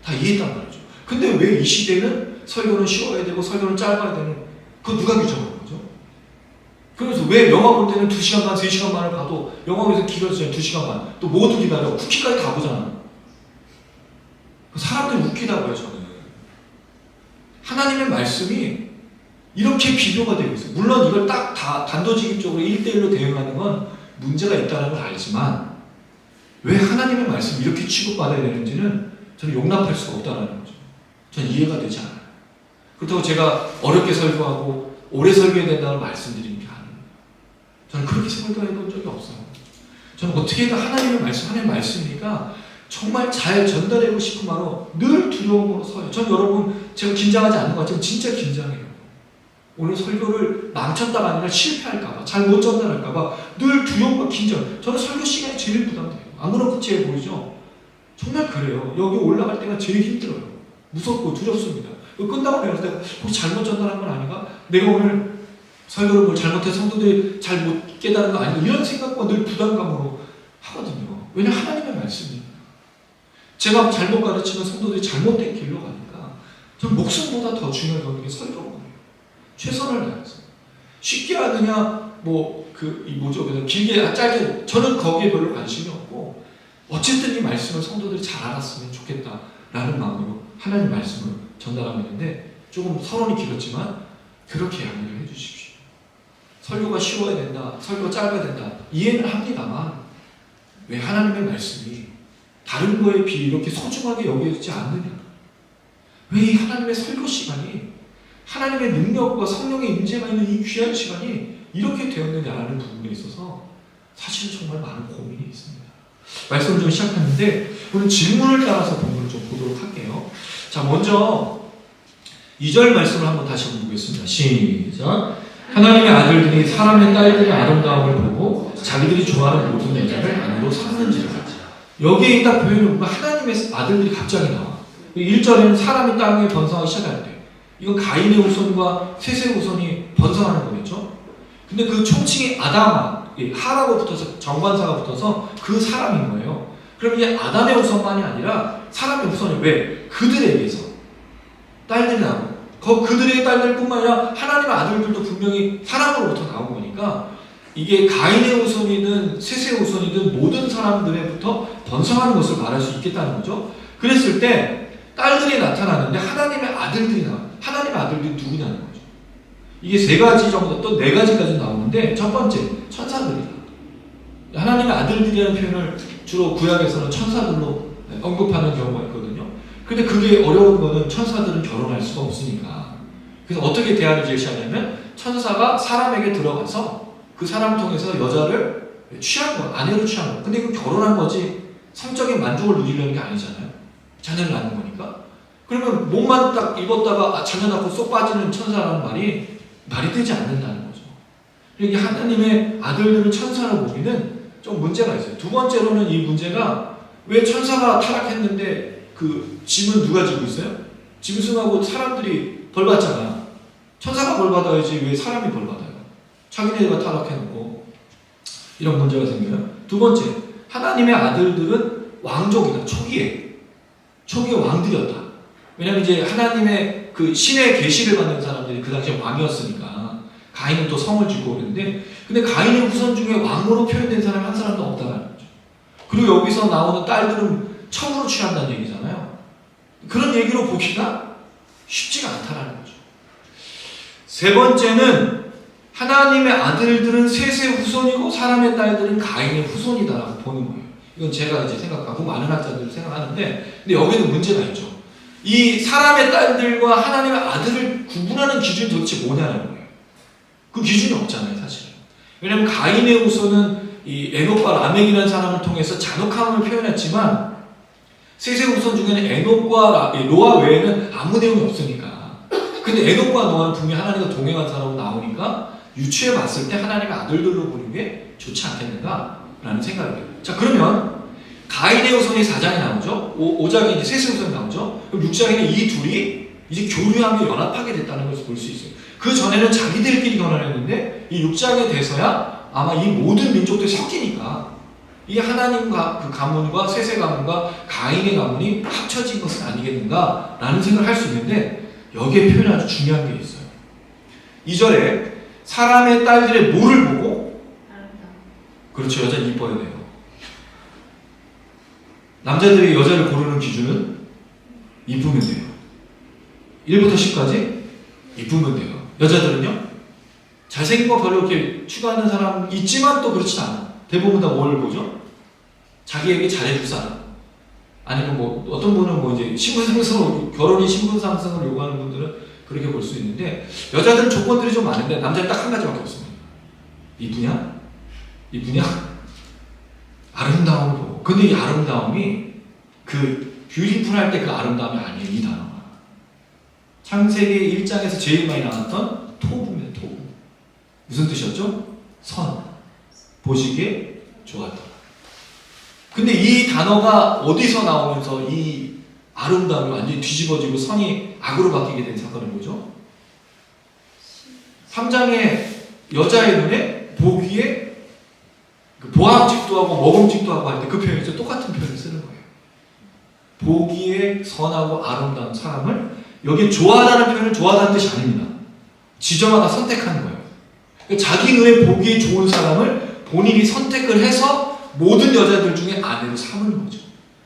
[SPEAKER 1] 다 이해했단 말이죠. 근데 왜 이 시대는 설교는 쉬워야 되고 설교는 짧아야 되는 그거 누가 규정한 거죠? 그래서 왜 영화 볼 때는 2시간 반, 3시간 반을 봐도 영화 보면서 길어지잖아요. 2시간 반. 또 모두 기다려. 쿠키까지 다 보잖아. 사람들이 웃기다고요, 저는. 하나님의 말씀이 이렇게 비교가 되고 있어요. 물론 이걸 딱 다 단도직입적으로 1대1로 대응하는 건 문제가 있다는 걸 알지만 왜 하나님의 말씀이 이렇게 취급받아야 되는지는 저는 용납할 수가 없다는 거죠. 저는 이해가 되지 않아요. 그렇다고 제가 어렵게 설교하고 오래 설교해야 된다고 말씀드리는 게 아니에요. 저는 그렇게 설교해 본 적이 없어요. 저는 어떻게든 하나님의 말씀이니까 정말 잘 전달하고 싶은 마로 늘 두려움으로 서요. 전 여러분 제가 긴장하지 않는 것 같지만 진짜 긴장해요. 오늘 설교를 망쳤다가 아니라 실패할까봐, 잘 못 전달할까봐 늘 두려움과 긴장. 저는 설교 시간이 제일 부담돼요. 아무렇지 보이죠? 정말 그래요. 여기 올라갈 때가 제일 힘들어요. 무섭고 두렵습니다. 끝나고 내가 혹시 잘못 전달한 건 아닌가? 내가 오늘 설교를 뭘 잘못해서 성도들이 잘 못 깨달은 거 아닌가? 이런 생각과 늘 부담감으로 하거든요. 왜냐하면 하나님의 말씀이에요. 제가 잘못 가르치면 성도들이 잘못된 길로 가니까 저는 목숨보다 더 중요한 게 설교거든요. 최선을 다해서. 쉽게 하느냐, 그냥 길게, 짧게, 저는 거기에 별로 관심이 없고, 어쨌든 이 말씀을 성도들이 잘 알았으면 좋겠다라는 마음으로 하나님 말씀을 전달하고 있는데, 조금 서론이 길었지만, 그렇게 양해를 해 주십시오. 설교가 쉬워야 된다, 설교가 짧아야 된다, 이해는 합니다만, 왜 하나님의 말씀이 다른 거에 비해 이렇게 소중하게 여겨지지 않느냐? 왜 이 하나님의 설교 시간이 하나님의 능력과 성령의 임재가 있는 이 귀한 시간이 이렇게 되었느냐라는 부분에 있어서 사실 정말 많은 고민이 있습니다. 말씀을 좀 시작하는데 오늘 질문을 따라서 본문을 좀 보도록 할게요. 자, 먼저 2절 말씀을 한번 다시 한번 보겠습니다. 시작. 하나님의 아들들이 사람의 딸들의 아름다움을 보고 자기들이 좋아하는 모든 여자를 아내로 삼는지라. 여기에 딱 표현을 보면 하나님의 아들들이 갑자기 나와. 1절에는 사람이 땅에 번성하기 시작할 때 이건 가인의 후손과 셋의 후손이 번성하는 거겠죠. 근데 그 총칭이 아담, 하라고 붙어서 정관사가 붙어서 그 사람인 거예요. 그럼 이게 아담의 후손만이 아니라 사람의 후손이 왜? 그들에게서 딸들이 나오고 그들의 딸들뿐만 아니라 하나님의 아들들도 분명히 사람으로부터 나온 거니까 이게 가인의 후손이든 셋의 후손이든 모든 사람들에부터 번성하는 것을 말할 수 있겠다는 거죠. 그랬을 때 딸들이 나타나는데 하나님의 아들들이 나와요. 하나님의 아들들이 누구냐는 거죠. 이게 3가지 정도 또 4가지까지 나오는데 첫 번째 천사들이다. 하나님의 아들들이라는 표현을 주로 구약에서는 천사들로 언급하는 경우가 있거든요. 근데 그게 어려운 거는 천사들은 결혼할 수가 없으니까. 그래서 어떻게 대안을 제시하냐면 천사가 사람에게 들어가서 그 사람을 통해서 여자를 취한 거야. 아내로 취한 거야. 근데 이거 결혼한 거지 성적인 만족을 누리려는 게 아니잖아요. 자녀를 낳는 거니까. 그러면 몸만 딱 입었다가 자녀 낳고 쏙 빠지는 천사라는 말이 되지 않는다는 거죠. 이게 하나님의 아들들을 천사로 보기는 좀 문제가 있어요. 두 번째로는 이 문제가 왜 천사가 타락했는데 그 짐은 누가 지고 있어요? 짐승하고 사람들이 벌 받잖아요. 천사가 벌 받아야지 왜 사람이 벌 받아요? 자기네가 타락해놓고 이런 문제가 생겨요. 두 번째, 하나님의 아들들은 왕족이다. 초기에 왕들이었다. 왜냐면 이제 하나님의 그 신의 계시를 받는 사람들이 그 당시에 왕이었으니까 가인은 또 성을 짓고 그랬는데 근데 가인의 후손 중에 왕으로 표현된 사람이 한 사람도 없다는 거죠. 그리고 여기서 나오는 딸들은 처음으로 취한다는 얘기잖아요. 그런 얘기로 보기가 쉽지가 않다라는 거죠. 세 번째는 하나님의 아들들은 셋의 후손이고 사람의 딸들은 가인의 후손이다라고 보는 거예요. 이건 제가 이제 생각하고 많은 학자들이 생각하는데 근데 여기도 문제가 있죠. 이 사람의 딸들과 하나님의 아들을 구분하는 기준이 도대체 뭐냐는 거예요. 그 기준이 없잖아요, 사실. 왜냐하면 가인의 후손은 이 에녹과 라멕이라는 사람을 통해서 잔혹함을 표현했지만 셋의 후손 중에는 에녹과 노아 외에는 아무 내용이 없으니까. 근데 에녹과 노아는 분명히 하나님과 동행한 사람으로 나오니까 유추해 봤을 때 하나님의 아들들로 보는 게 좋지 않겠는가라는 생각이 들어요. 자, 그러면 가인의 후손이 4장에 나오죠. 5장에 이제 셋의 후손이 나오죠. 그럼 6장에는 이 둘이 이제 교류하며 연합하게 됐다는 것을 볼 수 있어요. 그 전에는 자기들끼리 결혼했는데 이 6장에 돼서야 아마 이 모든 민족들이 섞이니까 이 하나님과 그 가문과 셋의 가문과 가인의 가문이 합쳐진 것은 아니겠는가라는 생각을 할 수 있는데 여기에 표현이 아주 중요한 게 있어요. 2절에 사람의 딸들의 뭐를 보고? 그렇죠. 여자는 이뻐야 돼요. 남자들이 여자를 고르는 기준은 이쁘면 돼요. 1부터 10까지 이쁘면 돼요. 여자들은요? 잘생긴 거 별로 이렇게 추구하는 사람 있지만 또 그렇지 않아. 대부분 다 뭘 보죠? 자기에게 잘해줄 사람. 아니면 뭐 어떤 분은 뭐 이제 신분상승을 결혼이 신분상승을 요구하는 분들은 그렇게 볼 수 있는데 여자들은 조건들이 좀 많은데 남자는 딱 한 가지밖에 없습니다. 이쁘냐? 이쁘냐? 아름다움을 보고. 근데 이 아름다움이 그 뷰티풀 할 때 그 아름다움이 아니에요. 이 단어가. 창세기 1장에서 제일 많이 나왔던 토부입니다. 토부. 무슨 뜻이었죠? 선. 보시기에 좋았다. 근데 이 단어가 어디서 나오면서 이 아름다움이 완전히 뒤집어지고 선이 악으로 바뀌게 된 사건이 뭐죠? 3장의 여자의 눈에 보기에 그 보암직도 하고 먹음직도 하고 할 때 그 표현이죠. 똑같은 표현을 쓰는 거예요. 보기에 선하고 아름다운 사람을 여기 좋아하다는 표현은 좋아하다는 뜻이 아닙니다. 지정하다 선택하는 거예요. 그러니까 자기 눈에 보기에 좋은 사람을 본인이 선택을 해서 모든 여자들 중에 아내로 삼는 거죠.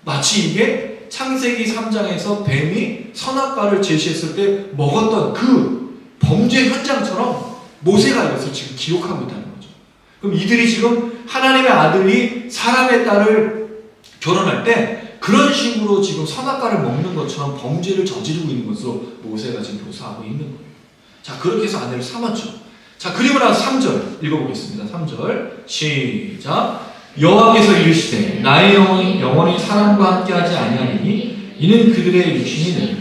[SPEAKER 1] 마치 이게 창세기 3장에서 뱀이 선악과를 제시했을 때 먹었던 그 범죄 현장처럼 모세가 이것을 지금 기록하고 있다는 거죠. 그럼 이들이 지금 하나님의 아들이 사람의 딸을 결혼할 때 그런 식으로 지금 선악과를 먹는 것처럼 범죄를 저지르고 있는 것으로 모세가 지금 묘사하고 있는 거예요. 자, 그렇게 해서 아내를 삼았죠. 자, 그리고 나서 3절 읽어보겠습니다. 3절 시작. 여호와께서 이르시되 나의 영혼이 사람과 함께하지 아니하리니 이는 그들의 육신이 되리라.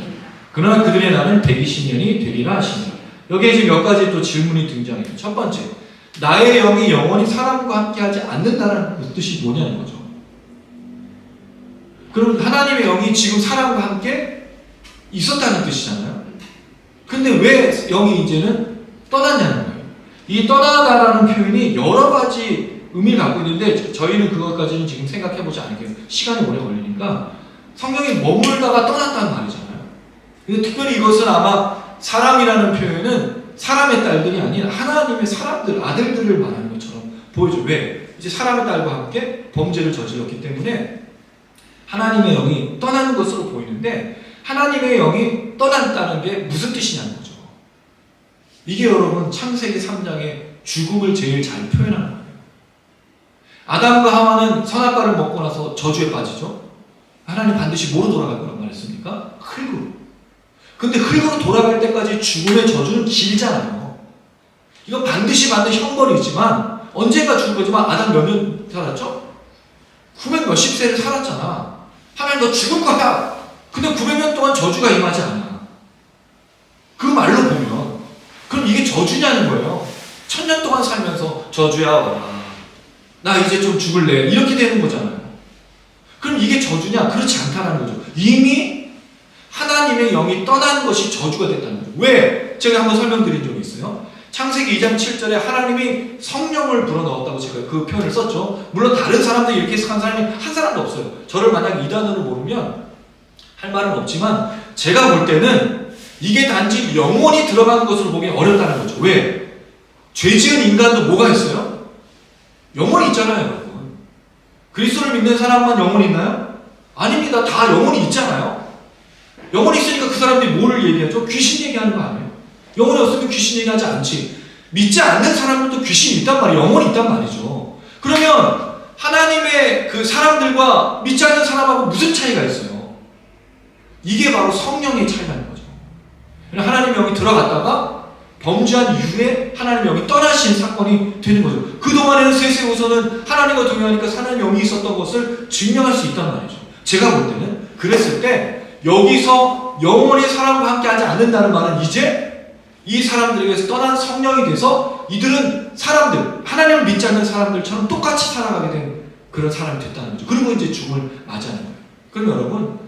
[SPEAKER 1] 그러나 그들의 날은 120년이 되리라 하시니라. 여기에 지금 몇 가지 또 질문이 등장해요. 첫 번째, 나의 영이 영원히 사람과 함께하지 않는다는 뜻이 뭐냐는 거죠. 그럼 하나님의 영이 지금 사람과 함께 있었다는 뜻이잖아요. 근데 왜 영이 이제는 떠났냐는 거예요. 이 떠나다라는 표현이 여러 가지 의미를 갖고 있는데 저희는 그것까지는 지금 생각해보지 않을게요. 시간이 오래 걸리니까 성경이 머물다가 떠났다는 말이잖아요. 근데 특별히 이것은 아마 사람이라는 표현은 사람의 딸들이 아닌 하나님의 사람들, 아들들을 말하는 것처럼 보이죠. 왜? 이제 사람의 딸과 함께 범죄를 저질렀기 때문에 하나님의 영이 떠나는 것으로 보이는데 하나님의 영이 떠났다는 게 무슨 뜻이냐는 거죠. 이게 여러분 창세기 3장의 죽음을 제일 잘 표현하는 거예요. 아담과 하와는 선악과를 먹고 나서 저주에 빠지죠. 하나님 반드시 뭐로 돌아갈 거라고 말했습니까? 흙으로. 근데 흙으로 돌아갈 때까지 죽음의 저주는 길잖아요. 이건 반드시 형벌이 있지만 언젠가 죽을 거지만 아담 몇 년 살았죠? 900 몇십 세를 살았잖아. 하나님 너 죽을 거야. 근데 900년 동안 저주가 임하지 않아. 그 말로 보면 그럼 이게 저주냐는 거예요. 1000년 동안 살면서 저주야 와라. 나 이제 좀 죽을래. 이렇게 되는 거잖아요. 그럼 이게 저주냐? 그렇지 않다는 거죠. 이미 하나님의 영이 떠난 것이 저주가 됐다는 거죠. 왜? 제가 한번 설명드린 적이 있어요. 창세기 2장 7절에 하나님이 성령을 불어넣었다고 제가 그 표현을 썼죠. 물론 다른 사람들이 이렇게 한 사람이 한 사람도 없어요. 저를 만약 이 단어를 모르면 할 말은 없지만 제가 볼 때는 이게 단지 영혼이 들어가는 것으로 보기 어렵다는 거죠. 왜? 죄 지은 인간도 뭐가 있어요? 영혼이 있잖아요, 여러분. 그리스도를 믿는 사람만 영혼이 있나요? 아닙니다. 다 영혼이 있잖아요. 영혼이 있으니까 그 사람들이 뭐를 얘기하죠? 귀신 얘기하는 거 아니에요? 영혼이 없으면 귀신 얘기하지 않지. 믿지 않는 사람들도 귀신이 있단 말이에요. 영혼이 있단 말이죠. 그러면 하나님의 그 사람들과 믿지 않는 사람하고 무슨 차이가 있어요? 이게 바로 성령의 차이라는 거죠. 하나님의 영이 들어갔다가 범죄한 이후에 하나님의 영이 떠나신 사건이 되는 거죠. 그동안에는 세세우서는 하나님과 동행하니까 하나님의 영이 있었던 것을 증명할 수 있단 말이죠. 제가 볼 때는 그랬을 때 여기서 영원히 사람과 함께 하지 않는다는 말은 이제 이 사람들에게서 떠난 성령이 돼서 이들은 사람들, 하나님을 믿지 않는 사람들처럼 똑같이 살아가게 된 그런 사람이 됐다는 거죠. 그리고 이제 죽음을 맞이하는 거예요. 그럼 여러분,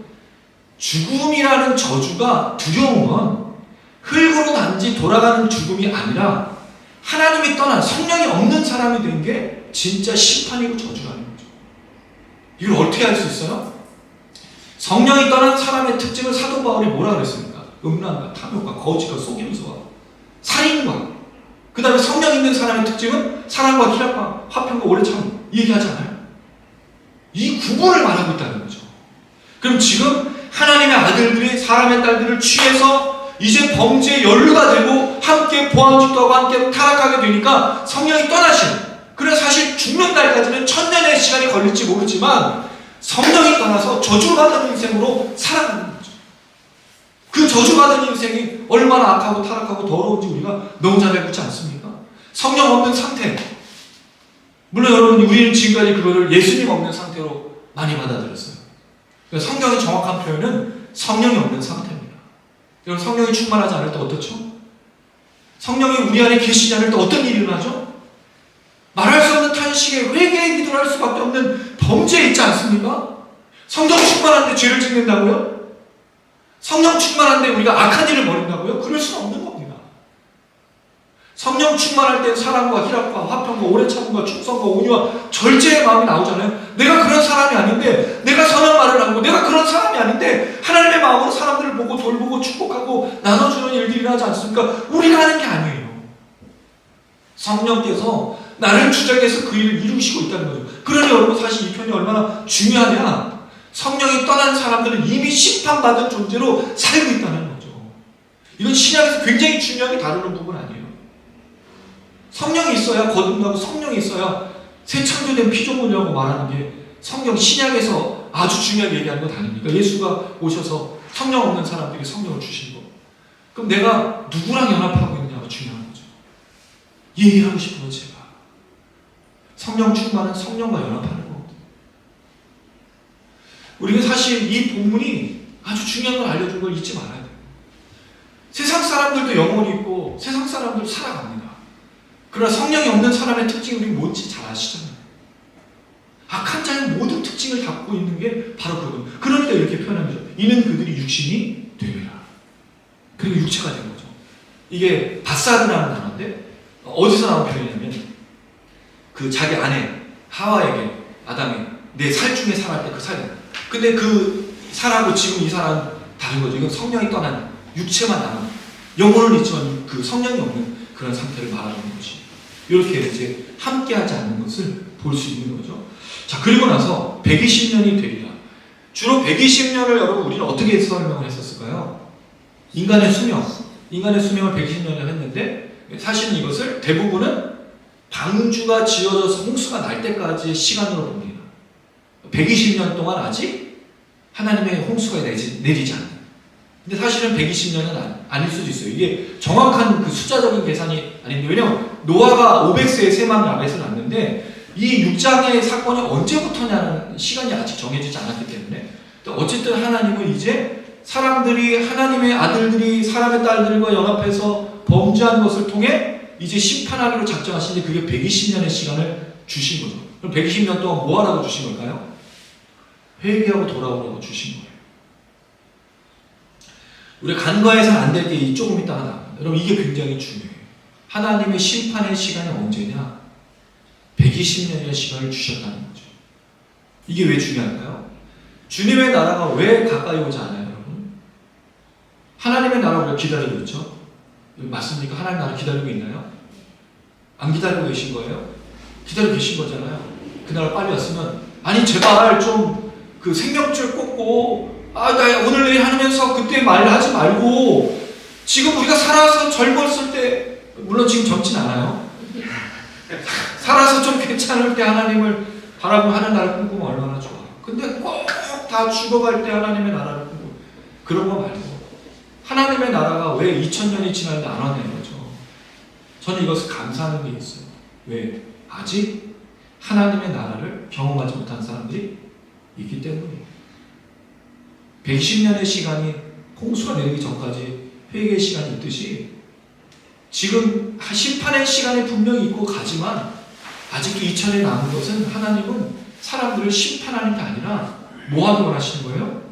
[SPEAKER 1] 죽음이라는 저주가 두려운 건 흙으로 단지 돌아가는 죽음이 아니라 하나님이 떠난 성령이 없는 사람이 된 게 진짜 심판이고 저주라는 거죠. 이걸 어떻게 알 수 있어요? 성령이 떠난 사람의 특징을 사도 바울이 뭐라 그랬습니까? 음란과 탐욕과 거짓과 속임수와 살인과 그 다음에 성령 있는 사람의 특징은 사랑과 희락과 화평과 오래 참 얘기하잖아요. 이 구분을 말하고 있다는 거죠. 그럼 지금 하나님의 아들들이 사람의 딸들을 취해서 이제 범죄에 연루가 되고 함께 보암직도 하고 함께 타락하게 되니까 성령이 떠나신, 그래서 사실 죽는 날까지는 1000년의 시간이 걸릴지 모르지만 성령이 떠나서 저주받은 인생으로 살아가는 거죠. 그 저주받은 인생이 얼마나 악하고 타락하고 더러운지 우리가 너무 잘 알고 있지 않습니까? 성령 없는 상태, 물론 여러분, 우리는 지금까지 그거를 예수님 없는 상태로 많이 받아들였어요. 그러니까 성경의 정확한 표현은 성령이 없는 상태입니다. 여러분, 성령이 충만하지 않을 때 어떻죠? 성령이 우리 안에 계시지 않을 때 어떤 일이 일어나죠? 말할 수 없는 탄식에 회개의 기도를 할 수밖에 없는 범죄 있지 않습니까? 성령 충만한데 죄를 짓는다고요? 성령 충만한데 우리가 악한 일을 벌인다고요? 그럴 수는 없는 겁니다. 성령 충만할 때 사랑과 희락과 화평과 오래 참음과 충성과 온유와 절제의 마음이 나오잖아요. 내가 그런 사람이 아닌데, 내가 선한 말을 하고, 내가 그런 사람이 아닌데 하나님의 마음으로 사람들을 보고 돌보고 축복하고 나눠주는 일들이 하지 않습니까? 우리가 하는 게 아니에요. 성령께서 나를 주장해서 그 일을 이루시고 있다는 거죠. 그러니 여러분, 사실 이 표현이 얼마나 중요하냐? 성령이 떠난 사람들은 이미 심판받은 존재로 살고 있다는 거죠. 이건 신약에서 굉장히 중요하게 다루는 부분 아니에요. 성령이 있어야 거듭나고 성령이 있어야 새 창조된 피조물이라고 말하는 게 성경 신약에서 아주 중요하게 얘기하는 것 아닙니까? 예수가 오셔서 성령 없는 사람들에게 성령을 주신 거. 그럼 내가 누구랑 연합하고 있느냐가 중요한 거죠. 얘기하고 싶은 건 제가 성령 충만은 성령과 연합하는 거거든요. 우리가 사실 이 본문이 아주 중요한 걸 알려준 걸 잊지 말아야 돼요. 세상 사람들도 영혼이 있고 세상 사람들 살아갑니다. 그러나 성령이 없는 사람의 특징이 우리 뭔지 잘 아시잖아요. 악한 자의 모든 특징을 갖고 있는 게 바로 그거예요. 그러니까 이렇게 표현한 거죠. 이는 그들이 육신이 되리라. 그리고 육체가 된 거죠. 이게 바사드라는 단어인데 어디서 나온 표현이냐면 그 자기 아내 하와에게 아담이 내 살 중에 살할 때 그 살. 근데 그 살하고 지금 이 살은 다른 거죠. 이건 성령이 떠난 육체만 남은, 영혼은 있지만 그 성령이 없는 그런 상태를 말하는 것이, 이렇게 이제 함께하지 않는 것을 볼 수 있는 거죠. 자, 그리고 나서 120년이 되리라. 주로 120년을 여러분 우리는 어떻게 설명을 했었을까요? 인간의 수명을 120년을 했는데, 사실은 이것을 대부분은 방주가 지어져서 홍수가 날 때까지의 시간으로 봅니다. 120년 동안 아직 하나님의 홍수가 내리지 않는. 근데 사실은 120년은 아닐 수도 있어요. 이게 정확한 그 숫자적인 계산이 아닌데, 왜냐면 노아가 500세에 세망 야벳을 낳는데 이 6장의 사건이 언제부터냐는 시간이 아직 정해지지 않았기 때문에, 어쨌든 하나님은 이제 사람들이, 하나님의 아들들이 사람의 딸들과 연합해서 범죄한 것을 통해 이제 심판하기로 작정하시는데, 그게 120년의 시간을 주신 거죠. 그럼 120년 동안 뭐 하라고 주신 걸까요? 회개하고 돌아오라고 주신 거예요. 우리가 간과해서는 안 될 게 조금 있다가 나옵니다. 여러분, 이게 굉장히 중요해요. 하나님의 심판의 시간이 언제냐? 120년의 시간을 주셨다는 거죠. 이게 왜 중요할까요? 주님의 나라가 왜 가까이 오지 않아요, 여러분? 하나님의 나라를 왜 기다리고 있죠? 맞습니까? 하나님 나라 기다리고 있나요? 안 기다리고 계신 거예요? 기다리고 계신 거잖아요. 그 나라 빨리 왔으면, 아니 제발 좀 그 생명줄 꽂고, 나 오늘 내일 하면서 그때 말하지 말고, 지금 우리가 살아서 젊었을 때, 물론 지금 젊진 않아요. 살아서 좀 괜찮을 때 하나님을 바라보고 하는 나라를 꿈꾸면 얼마나 좋아. 근데 꼭 다 죽어갈 때 하나님의 나라를 꿈꾸고, 그런 거 말고 하나님의 나라가 왜 2000년이 지났는데 안 왔냐는 거죠. 저는 이것을 감사하는 게 있어요. 왜? 아직 하나님의 나라를 경험하지 못한 사람들이 있기 때문이에요. 120년의 시간이 홍수가 내리기 전까지 회개의 시간이 있듯이, 지금 심판의 시간이 분명히 있고 가지만 아직도 2000년에 남은 것은, 하나님은 사람들을 심판하는 게 아니라 뭐 하기 원하시는 거예요?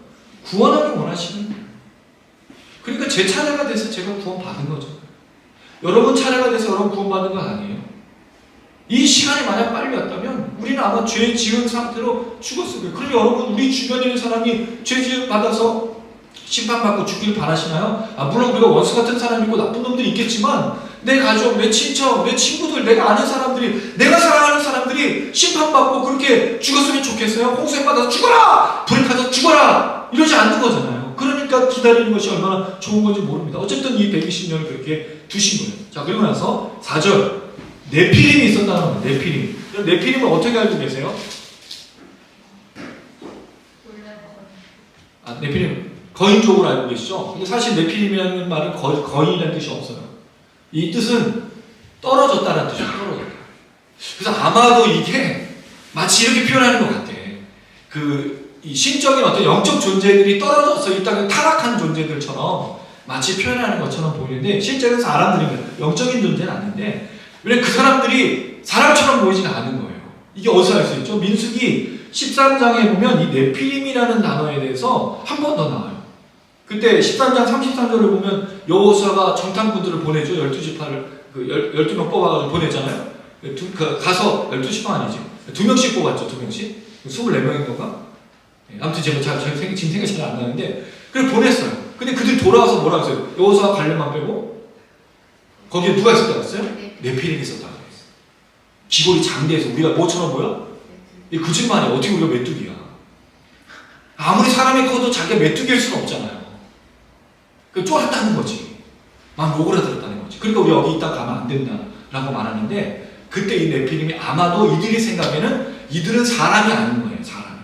[SPEAKER 1] 구원하기 원하시는 거예요. 그러니까 제 차례가 돼서 제가 구원받은 거죠. 여러분 차례가 돼서 여러분 구원받은 건 아니에요. 이 시간이 만약 빨리 왔다면 우리는 아마 죄 지은 상태로 죽었을 거예요. 그러니 여러분, 우리 주변에 있는 사람이 죄 지음 받아서 심판받고 죽기를 바라시나요? 물론 우리가 원수 같은 사람이 있고 나쁜 놈들이 있겠지만, 내 가족, 내 친척, 내 친구들, 내가 아는 사람들이, 내가 사랑하는 사람들이 심판받고 그렇게 죽었으면 좋겠어요? 홍수에 빠져서 죽어라! 불에 타서 죽어라! 이러지 않는 거잖아요. 그러니까 기다리는 것이 얼마나 좋은 건지 모릅니다. 어쨌든 이 120년을 그렇게 두신 거예요. 자, 그리고 나서 4절. 네피림이 있었다는 겁니다. 네피림. 네피림을 어떻게 알고 계세요? 네피림. 거인족으로 알고 계시죠? 근데 사실 네피림이라는 말은 거인이라는 뜻이 없어요. 이 뜻은 떨어졌다는 뜻이에요. 떨어졌다. 그래서 아마도 이게 마치 이렇게 표현하는 것 같아. 이 신적인 어떤 영적 존재들이 떨어져서 이 땅에 타락한 존재들처럼 마치 표현하는 것처럼 보이는데 실제로는 사람들입니다. 영적인 존재는 아닌데 왜 그 사람들이 사람처럼 보이지는 않은 거예요. 이게 어디서 알 수 있죠? 민수기 13장에 보면 이 네피림이라는 단어에 대해서 한 번 더 나와요. 그때 13장 33절을 보면 여호수아가 정탐꾼들을 보내죠. 12지파를 12명 뽑아가지고 보냈잖아요. 가서 12지파 아니지. 2명씩 뽑았죠. 2명씩. 24명인 건가? 아무튼 제가 지금 생각이 잘 안 나는데 그걸 보냈어요. 근데 그들이 돌아와서 뭐라 했어요? 여호수아 갈렙만 빼고 거기에 누가 있었다고 했어요? 네피림이 있었다고 했어요. 기골이 장대해서 우리가 뭐처럼 보여? 이 거짓말이야. 어떻게 우리가 메뚜기야? 아무리 사람이 커도 자기가 메뚜기일 수는 없잖아요. 그 쫄았다는 거지. 막 오그라들었다는 거지. 그러니까 우리 여기 있다 가면 안 된다라고 말하는데 그때 이 네피림이 아마도 이들이 생각에는 이들은 사람이 아닌 거예요. 사람이.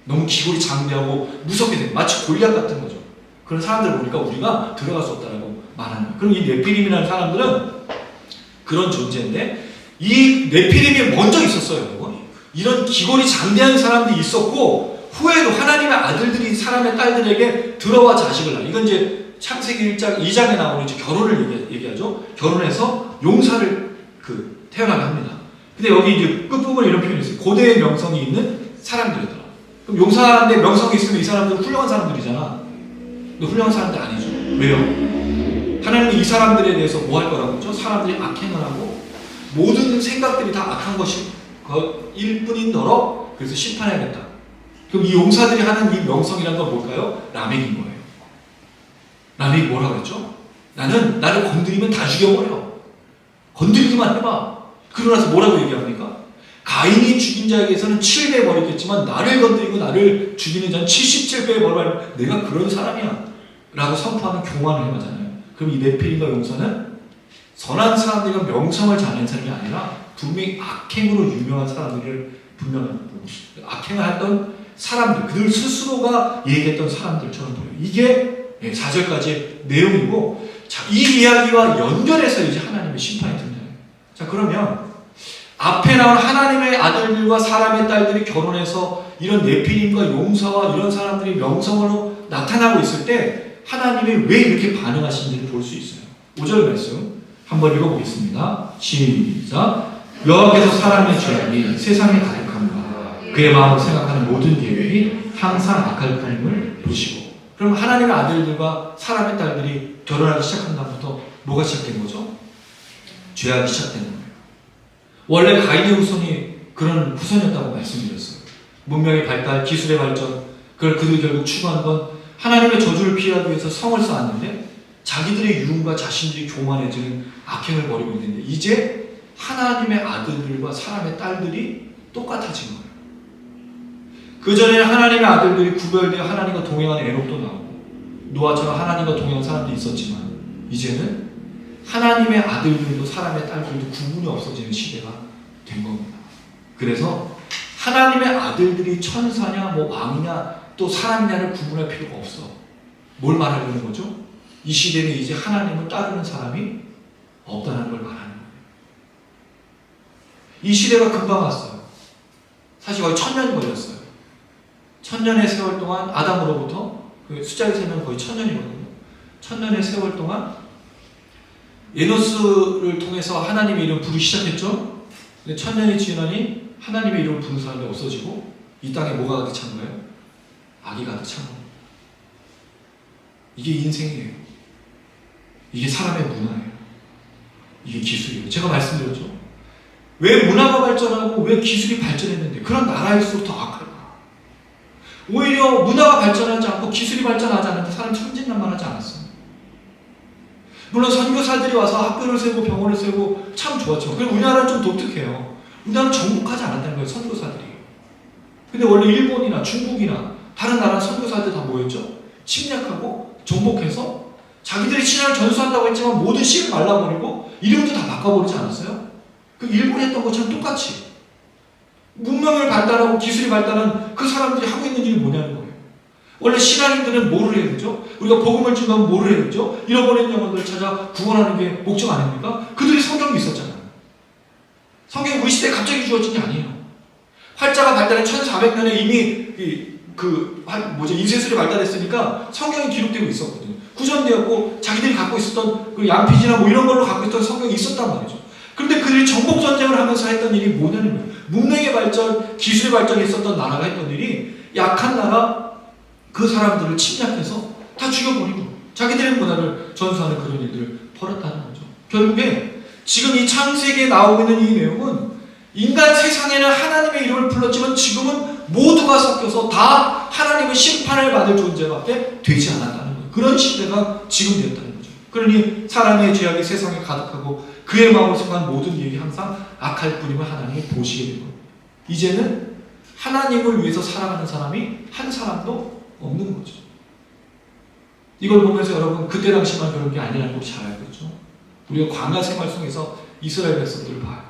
[SPEAKER 1] 너무 기골이 장대하고 무섭게 된 마치 골리앗 같은 거죠. 그런 사람들 보니까 우리가 들어갈 수 없다라고 말하는 거예요. 그럼 이 네피림이라는 사람들은 그런 존재인데 이 네피림이 먼저 있었어요. 여러분. 이런 기골이 장대한 사람들이 있었고 후에도 하나님의 아들들이 사람의 딸들에게 들어와 자식을 낳아. 이건 이제 창세기 1장 2장에 나오는 이제 결혼을 얘기하죠. 결혼해서 용사를 태어나게 합니다. 근데 여기 이제 끝부분에 이런 표현이 있어요. 고대의 명성이 있는 사람들이더라. 그럼 용사인데 명성이 있으면 이 사람들은 훌륭한 사람들이잖아. 근데 훌륭한 사람들 아니죠. 왜요? 하나님이 이 사람들에 대해서 뭐 할 거라고 했죠? 사람들이 악행을 하고 모든 생각들이 다 악한 것일 뿐인더러 그래서 심판해야겠다. 그럼 이 용사들이 하는 이 명성이란 건 뭘까요? 라멕인 거예요. 라멕이 뭐라고 했죠? 나를 건드리면 다 죽여버려. 건드리기만 해봐. 그러고 나서 뭐라고 얘기합니까? 가인이 죽인 자에게서는 7배 벌이겠지만 나를 건드리고 나를 죽이는 자는 77배의 벌을 받으면 내가 그런 사람이야 라고 선포하는 교만을 해마잖아요. 그럼 이 네피림과 용사는 선한 사람들과 명성을 자는 사람이 아니라 분명히 악행으로 유명한 사람들을 분명한 악행을 했던 사람들, 그들 스스로가 얘기했던 사람들처럼 보여요. 이게 4절까지 내용이고, 자, 이 이야기와 연결해서 이제 하나님의 심판이 등장해요. 자, 그러면 앞에 나온 하나님의 아들들과 사람의 딸들이 결혼해서 이런 네피림과 용사와 이런 사람들이 명성으로 나타나고 있을 때 하나님이 왜 이렇게 반응하시는지를 볼 수 있어요. 5절 말씀 한번 읽어보겠습니다. 시작. 여호와께서 사람의 죄악이 세상에 가득함과 그의 마음을 생각하는 모든 계획이 항상 악할 뿐임을 보시고. 그럼 하나님의 아들들과 사람의 딸들이 결혼하기 시작한 다음부터 뭐가 시작된 거죠? 죄악이 시작된 거예요. 원래 가인의 후손이 그런 후손이었다고 말씀드렸어요. 문명의 발달, 기술의 발전, 그들이 결국 추구한 건 하나님의 저주를 피하기 위해서 성을 쌓았는데 자기들의 유흥과 자신들이 교만해지는 악행을 벌이고 있는데 이제 하나님의 아들들과 사람의 딸들이 똑같아진 거예요. 그 전에는 하나님의 아들들이 구별되어 하나님과 동행하는 에녹도 나오고 노아처럼 하나님과 동행하는 사람도 있었지만 이제는 하나님의 아들들도 사람의 딸들도 구분이 없어지는 시대가 된 겁니다. 그래서 하나님의 아들들이 천사냐 왕이냐 또 사람이냐를 구분할 필요가 없어. 뭘 말하려는 거죠? 이 시대는 이제 하나님을 따르는 사람이 없다는 걸 말하는 거예요. 이 시대가 금방 왔어요. 사실 거의 1000년이 걸렸어요. 1000년의 세월 동안 아담으로부터 숫자를 세면 거의 1000년이거든요. 1000년의 세월 동안 에노스를 통해서 하나님의 이름 부르기 시작했죠. 근데 1000년이 지나니 하나님의 이름을 부르는 사람이 없어지고 이 땅에 뭐가 가득 찬 거예요? 악이 가득 찬 겁니다. 이게 인생이에요. 이게 사람의 문화예요. 이게 기술이에요. 제가 말씀드렸죠. 왜 문화가 발전하고 왜 기술이 발전했는데 그런 나라일수록 더 악할까? 오히려 문화가 발전하지 않고 기술이 발전하지 않는데 사람이 천진난만하지 않았어요. 물론 선교사들이 와서 학교를 세우고 병원을 세우고 참 좋았죠. 그리고 우리나라는 좀 독특해요. 우리나라는 정복하지 않았다는 거예요. 선교사들이. 근데 원래 일본이나 중국이나 다른 나라 선교사들 다 뭐였죠? 침략하고 정복해서 자기들이 신앙을 전수한다고 했지만 모든 씨를 말라버리고 이름도 다 바꿔버리지 않았어요? 그 일본이 했던 것처럼 똑같이 문명을 발달하고 기술이 발달한 그 사람들이 하고 있는 일이 뭐냐는 거예요. 원래 신앙인들은 뭐를 해야 되죠? 우리가 복음을 준다면 뭐를 해야 되죠? 잃어버린 영혼들을 찾아 구원하는 게 목적 아닙니까? 그들이 성경이 있었잖아요. 성경이 우리 시대에 갑자기 주어진 게 아니에요. 활자가 발달한 1400년에 이미 인쇄술이 발달했으니까 성경이 기록되고 있었거든요. 구전되었고 자기들이 갖고 있었던 그 양피지나 뭐 이런 걸로 갖고 있던 성경이 있었단 말이죠. 그런데 그들이 정복 전쟁을 하면서 했던 일이 뭐냐는 거예요. 문명의 발전, 기술의 발전이 있었던 나라가 했던 일이 약한 나라 그 사람들을 침략해서 다 죽여버리고 자기들의 문화를 전수하는 그런 일들을 벌였다는 거죠. 결국에 지금 이 창세기에 나오고 있는 이 내용은 인간 세상에는 하나님의 이름을 불렀지만 지금은 모두가 섞여서 다 하나님의 심판을 받을 존재밖에 되지 않았다는 거예요. 그런 시대가 지금 되었다는 거죠. 그러니 사람의 죄악이 세상에 가득하고 그의 마음을 속한 모든 일이 항상 악할 뿐임을 하나님이 보시게 되는 거예요. 이제는 하나님을 위해서 살아가는 사람이 한 사람도 없는 거죠. 이걸 보면서 여러분 그때 당시만 그런 게 아니라는 걸 잘 알고 있죠. 우리가 광야 생활 속에서 이스라엘 백성들을 봐요.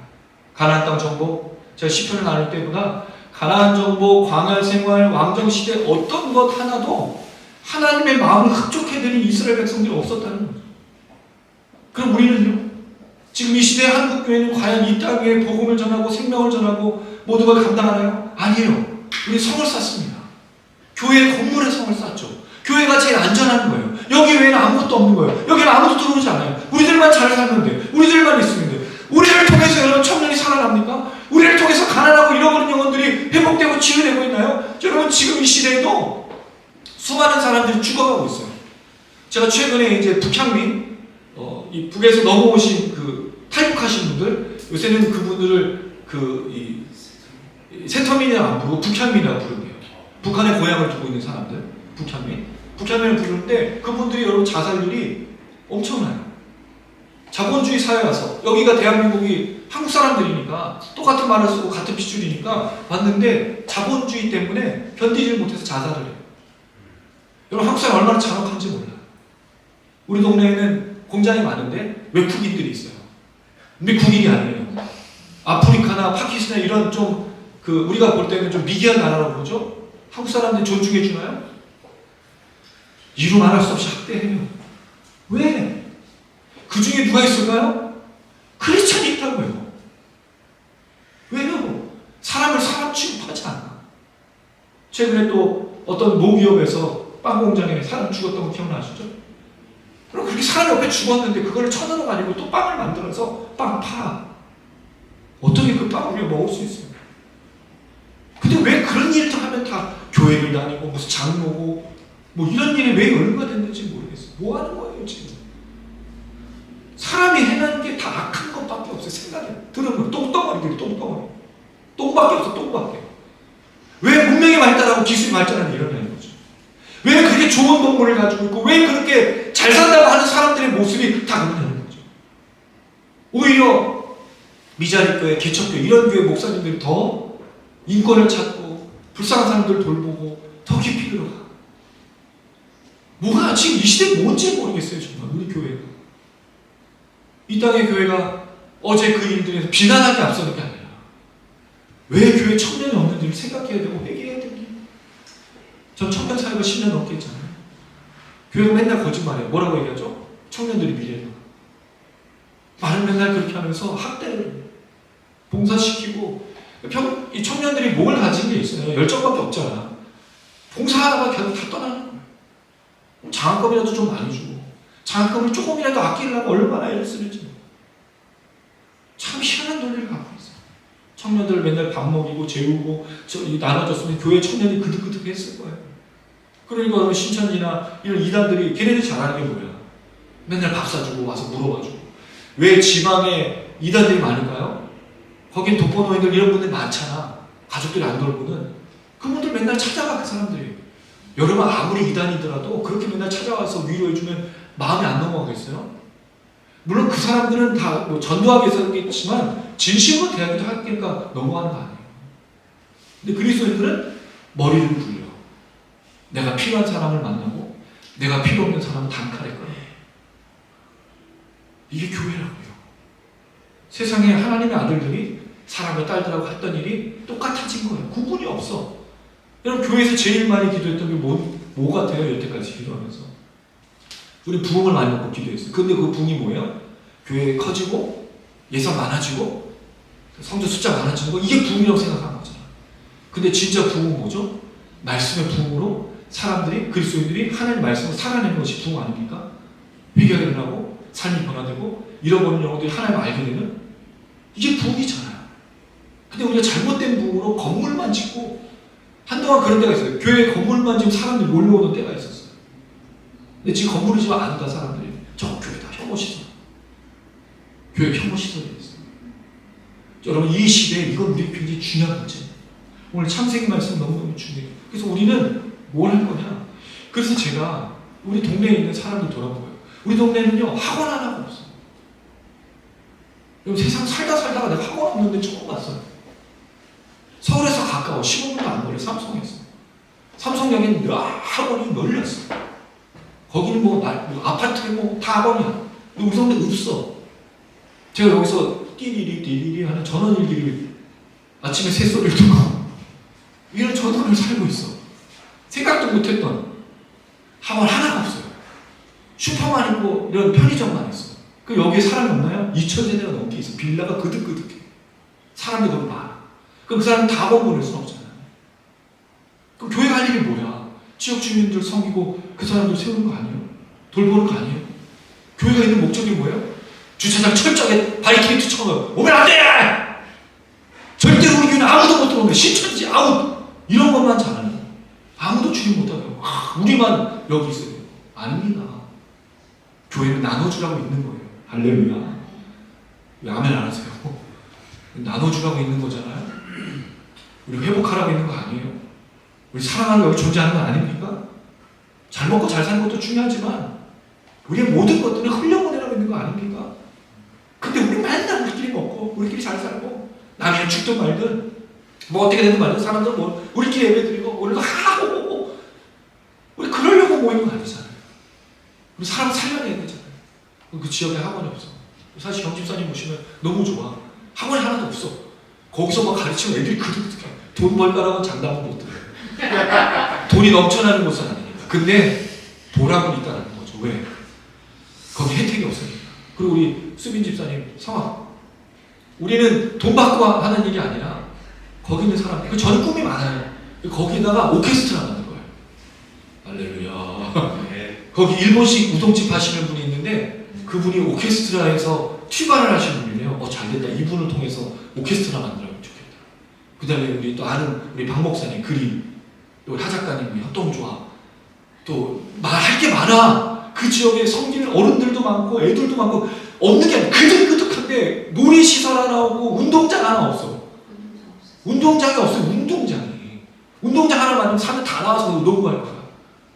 [SPEAKER 1] 가나안 땅 정복, 제가 시편을 나눌 때보다 가나안 정복, 광야 생활, 왕정 시대 어떤 것 하나도 하나님의 마음을 흡족해드린 이스라엘 백성들이 없었다는 거죠. 그럼 우리는요? 지금 이 시대의 한국교회는 과연 이 땅 위에 복음을 전하고 생명을 전하고 모두가 감당하나요? 아니에요. 우리 성을 쌓습니다. 교회 건물에 성을 쌓죠. 교회가 제일 안전한 거예요. 여기 외에는 아무것도 없는 거예요. 여기는 아무도 들어오지 않아요. 우리들만 잘 살면 돼. 우리들만 있으면 돼. 우리를 통해서 여러분 청년이 살아납니까? 우리를 통해서 가난하고 잃어버린 영혼들이 회복되고 치유되고 있나요? 여러분 지금 이 시대에도 수많은 사람들이 죽어가고 있어요. 제가 최근에 이제 북향민, 이 북에서 넘어오신 그 탈북하신 분들, 요새는 그분들을 세터민이라고 안 부르고 북향민이라고 부른대요. 북한에 고향을 두고 있는 사람들, 북향민을 부르는데 그분들이 여러분 자살률이 엄청나요. 자본주의 사회에 와서 여기가 대한민국이 한국 사람들이니까 똑같은 말을 쓰고 같은 핏줄이니까 왔는데 자본주의 때문에 견디질 못해서 자살을 해요. 여러분 한국 사람 얼마나 잔혹한지 몰라요. 우리 동네에는 공장이 많은데 외국인들이 있어요. 근데 국인이 아니에요. 아프리카나 파키스탄 이런 좀 우리가 볼 때는 좀 미개한 나라라고 그러죠. 한국 사람들이 존중해 주나요? 이루 말할 수 없이 학대해요. 왜? 그 중에 누가 있을까요? 크리스찬이 있다고요. 왜요? 사람을 사람 취급하지 않아. 최근에 또 어떤 모기업에서 빵 공장에 사람 죽었던 거 기억나시죠? 그럼 그렇게 사람 옆에 죽었는데 그걸 천원을 가지고 또 빵을 만들어서 빵 팔아. 어떻게 그 빵을 우리가 먹을 수 있어요? 근데 왜 그런 일을 하면 다 교회를 다니고 무슨 장로고 뭐 이런 일에 왜 연루가 됐는지 모르겠어요. 뭐 하는 거예요 지금? 사람이 해내는 게 다 악한 것밖에 없어요. 생각에 들으면 똥덩어리들이 똥덩어리. 똥밖에 없어. 똥밖에. 왜 문명이 발달하고 기술이 발전하는 일어나는 거죠? 왜 그렇게 좋은 동물을 가지고 있고 왜 그렇게 잘 산다고 하는 사람들의 모습이 다 그러냐는 거죠. 오히려 미자립교회, 개척교회 이런 교회 목사님들이 더 인권을 찾고 불쌍한 사람들을 돌보고 더 깊이 들어가. 뭐가 지금 이 시대에 뭔지 모르겠어요. 정말 우리 교회가. 이 땅의 교회가 어제 그 일들에서 비난하게 앞서는 게 아니라 왜 교회 청년이 없는지를 생각해야 되고 회개해야 되니? 전 청년 사회가 10년 넘게 했잖아요. 교회가 맨날 거짓말해요. 뭐라고 얘기하죠? 청년들이 미래다. 말을 맨날 그렇게 하면서 학대를 봉사시키고 이 청년들이 뭘 가진 게 있어요? 열정밖에 없잖아. 봉사하다가 결국 다 떠나는 거예요. 장학금이라도 좀 많이 주고 장학금을 조금이라도 아끼려고 얼마나 애를 쓰는지 참 희한한 논리를 갖고 있어요. 청년들 맨날 밥 먹이고 재우고 나눠줬으면 교회 청년이 그득그득 했을 거예요. 그러니까 신천지나 이런 이단들이 걔네들이 잘하는 게 뭐야? 맨날 밥 사주고 와서 물어봐주고. 왜 지방에 이단들이 많을까요? 거긴 독거노인들 이런 분들 많잖아. 가족들이 안 돌보는 그분들 맨날 찾아가 그 사람들이. 여러분 아무리 이단이더라도 그렇게 맨날 찾아와서 위로해주면 마음이 안 넘어가겠어요? 물론 그 사람들은 다 뭐 전도하기 위해서겠지만 진심으로 대하기도 하니까 넘어가는 거 아니에요. 근데 그리스도인들은 머리를 굴려. 내가 필요한 사람을 만나고 내가 필요 없는 사람은 단칼에 끊어. 이게 교회라고요. 세상에 하나님의 아들들이 사람의 딸들하고 했던 일이 똑같아진 거예요. 구분이 없어. 여러분 교회에서 제일 많이 기도했던 게 뭐 같아요? 여태까지 기도하면서 우리 부흥을 많이 먹고 기도했어요. 근데 그 부흥이 뭐예요? 교회 커지고 예산 많아지고 성도 숫자 많아지는 거 이게 부흥이라고 생각하는 거잖아. 근데 진짜 부흥은 뭐죠? 말씀의 부흥으로 사람들이 그리스도인들이 하나님 말씀을 살아내는 것이 부흥 아닙니까? 회개가 일어나고 삶이 변화되고 잃어버린 영혼들이 하나님 알게 되는 이게 부흥이잖아요. 근데 우리가 잘못된 부흥으로 건물만 짓고 한동안 그런 때가 있어요. 교회 건물만 지금 사람들이 몰려오는 때가 있었어요. 근데 지금 건물을 지금 안다 사람들이 저 교회다 혐오시설. 교회 혐오시설이 있어요. 여러분 이 시대에 이건 우리 굉장히 중요한 문제예요. 오늘 창세기 말씀 너무너무 중요해요. 그래서 우리는 뭘 할 거냐? 그래서 제가 우리 동네에 있는 사람들 돌아보고요. 우리 동네는요 학원 하나가 없어요. 여러분 세상 살다가 내가 학원 없는데 처음 봤어요. 서울에서 가까워 15분도 안 걸려. 삼성에서. 삼성역에는 학원이 널렸어. 거기는 뭐 아파트에 뭐 다 학원이야. 우리 동네 없어. 제가 여기서 띠리리 하는 전원일기를 아침에 새소리를 듣고 이런 전원을 살고 있어. 생각도 못했던 학원 하나가 없어요. 슈퍼만 있고 이런 편의점만 있어. 그 여기에 사람이 없나요? 2,000세대가 넘게 있어. 빌라가 그득그득해. 사람들이 너무 많아. 그럼 그 사람 다 건보낼 수는 없잖아요. 그럼 교회가 할 일이 뭐야? 지역 주민들 섬기고 그 사람들 세우는 거 아니에요? 돌보는 거 아니에요? 교회가 있는 목적이 뭐예요? 주차장 철저하게 바리케이트 쳐서 오면 안 돼! 절대로 우리 교회는 아무도 못 들어오면 신천지 아웃! 이런 것만 잘하는 거예요. 아무도 주의 못하고 우리만 여기 있어요. 아닙니다. 교회는 나눠주라고 있는 거예요. 할렐루야. 왜 아멘 안 하세요? 나눠주라고 있는 거잖아요. 우리 회복하라고 있는 거 아니에요. 우리 사랑하는 여기 존재하는 거 아닙니까? 잘 먹고 잘 사는 것도 중요하지만 우리의 모든 것들은 흘려보내라고 있는 거 아닙니까? 근데 우리 맨날 우리끼리 먹고 우리끼리 잘 살고 남이 죽든 말든 뭐 어떻게 되든 말든 사람들 뭐 우리끼리 예배드리고 우리도 하고 우리 그러려고 모이는 거 아니잖아요. 우리 사람 살려내야 되잖아요. 그 지역에 학원이 없어. 사실 경집사님 보시면 너무 좋아. 학원이 하나도 없어. 거기서 막 가르치면 애들이 그득그득해. 돈 벌까라고 장담은 못 들어요. 돈이 넘쳐나는 곳은 아니니까. 근데 보람은 있다는 거죠. 왜? 거기 혜택이 없으니까. 그리고 우리 수빈 집사님 성악. 우리는 돈 받고 하는 일이 아니라 거기 있는 사람. 저는 꿈이 많아요. 거기다가 오케스트라 만들 거예요. 할렐루야. 거기 일본식 우동집 하시는 분이 있는데 그분이 오케스트라에서 튜바를 하시는 분이래요. 잘됐다. 이분을 통해서 오케스트라 만들면 좋겠다. 그 다음에 우리 또 아는 우리 박 목사님 그림, 또 하 작가님 협동조합, 또 할 게 많아. 그 지역에 섬기는 어른들도 많고 애들도 많고 없는 게 아니라 그득그득한데 놀이시설 하나 없고 운동장 하나 없어. 운동장이 없어요. 운동장 하나 만들면 사람 다 나와서 농구할 거야.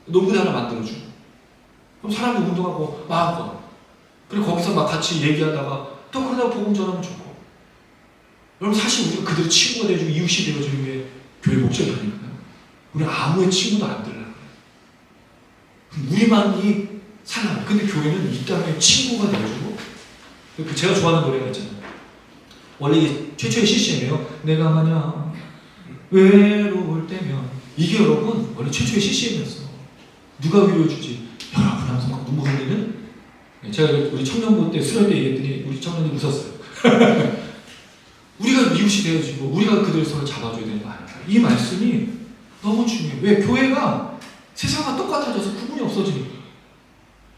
[SPEAKER 1] 농구대 하나 만들어줘. 그럼 사람들 운동하고 마음껏. 그리고 거기서 막 같이 얘기하다가 또 그러다가 복음 전하면 좋고. 여러분 사실 우리가 그들의 친구가 되어주고 이웃이 되어주는 게 교회 목적이 아닐까요? 우리 아무의 친구도 안 되려고 해요. 우리만이 살아요. 근데 교회는 이 땅에 친구가 되어주고 제가 좋아하는 노래가 있잖아요. 원래 이게 최초의 CCM이에요. 내가 마냥 외로울 때면 이게 여러분 원래 최초의 CCM이었어. 누가 위로해주지? 여러분 항상 눈물 흘리는 제가 우리 청년부 때 수련 때 얘기했더니 우리 청년이 웃었어요. 우리가 이웃이 되어지고 우리가 그들의 손을 잡아줘야 되는 거 아닐까? 이 말씀이 너무 중요해요. 왜? 교회가 세상과 똑같아져서 구분이 없어지니까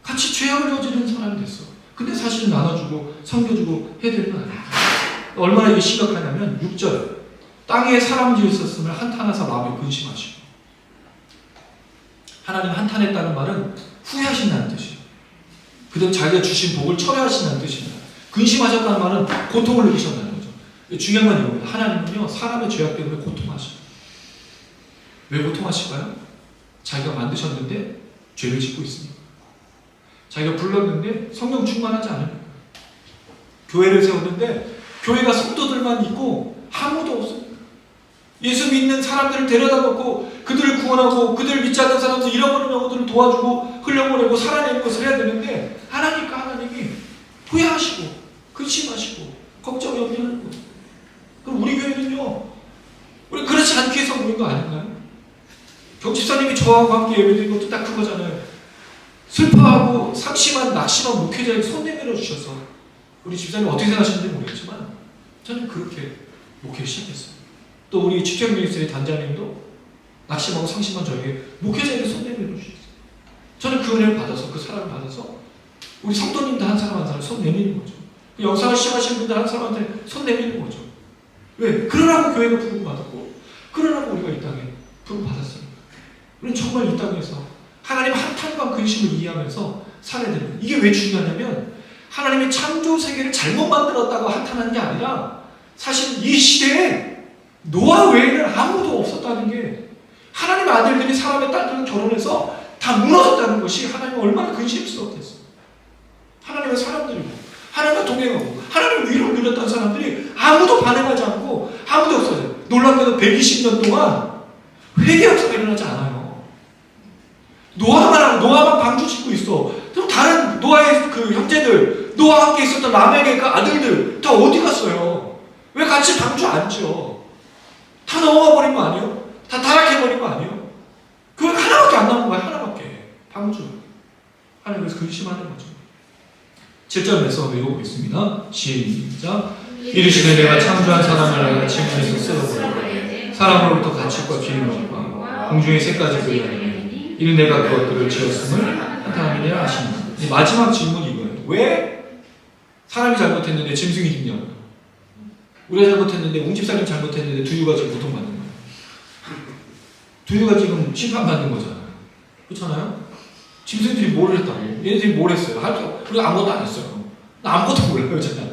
[SPEAKER 1] 같이 죄악을 저지르는 사람이 됐어. 근데 사실은 나눠주고 섬겨주고 해야 되는 거 아니야. 얼마나 이게 심각하냐면 6절 땅에 사람 지으셨음을 한탄하사 마음에 근심하시고 하나님 한탄했다는 말은 후회하신다는 뜻이에요. 그다음 자기가 주신 복을 철회하신다는 뜻입니다. 근심하셨다는 말은 고통을 느끼셨다는 거죠. 중요한 건 이겁니다. 하나님은요 사람의 죄악 때문에 고통하셔요. 왜 고통하실까요? 자기가 만드셨는데 죄를 짓고 있으니까. 자기가 불렀는데 성령 충만하지 않으니까. 교회를 세웠는데 교회가 성도들만 있고 아무도 없으니까. 예수 믿는 사람들을 데려다 놓고 그들을 구원하고 그들을 믿지 않는 사람들 잃어버린 영혼들을 도와주고 흘려보내고 살아내는 것을 해야 되는데 하나님과 하나님이 후회하시고 근심하시고 걱정이 없냐는 거예요. 그럼 우리 교회는요 우리 그렇지 않게 해서 모인 거 아닌가요? 경집사님이 저하고 함께 예배드린 것도 딱 그거잖아요. 슬퍼하고 상심한 낙심한 목회자에게 손 내밀어 주셔서 우리 집사님 어떻게 생각하시는지 모르겠지만
[SPEAKER 9] 저는 그렇게 목회를 시작했어요. 또 우리 주택ministry 단장님도 낙심하고 상심한 저에게 목회자에게 손 내밀어주셨어요. 저는 그 은혜를 받아서, 그 사랑을 받아서 우리 성도님들 한 사람 한 사람 손 내미는 거죠. 영상을 시청하시는 분들 한 사람한테 손 내미는 거죠. 왜? 그러라고 교회가 부름받았고, 그러라고 우리가 이 땅에 부름받았습니다. 우리는 정말 이 땅에서 하나님 한탄과 근심을 이해하면서 살아야 됩니다. 이게 왜 중요하냐면 하나님의 창조 세계를 잘못 만들었다고 한탄하는 게 아니라 사실 이 시대에 노아 외에는 아무도 없었다는 게, 하나님의 아들들이 사람의 딸들과 결혼해서 다 무너졌다는 것이 하나님은 얼마나 근심스럽겠어요. 하나님의 사람들이고 하나님과 동행하고 하나님의 위로를 누렸던 사람들이 아무도 반응하지 않고 아무도 없어져요. 놀랍게도 120년 동안 회개 역사가 일어나지 않아요. 노아만 방주 짓고 있어. 그럼 다른 노아의 그 형제들, 노아와 함께 있었던 라멕의 그 아들들 다 어디 갔어요? 왜 같이 방주 안 지어? 다 넘어가 버린 거 아니에요? 다 타락해 버린 거 아니에요? 그거 하나밖에 안 남은 거야. 하나밖에. 방주. 하나님 그래서 근심하는 거죠. 7절에서 읽어보겠습니다. 시작. 이르시되 내가 창조한 사람을 내가 침문에서 쓸어버리고 사람으로부터 가축과 기름과 공중의 새까지 그리하니 이는 내가 그것들을 지었음을 나타나느니라 하십니다. 마지막 질문이 이거예요. 왜 사람이 잘못했는데 짐승이 죽냐고요? 우리가 잘못했는데 웅집사님 잘못했는데 두유가 지금 고통받는 거예요. 두유가 지금 심판받는 거잖아요. 그렇잖아요? 짐승들이 뭘 했다고? 얘네들이 뭘 했어요? 우리가 아무것도 안 했어요. 나 아무것도 몰라요, 제가.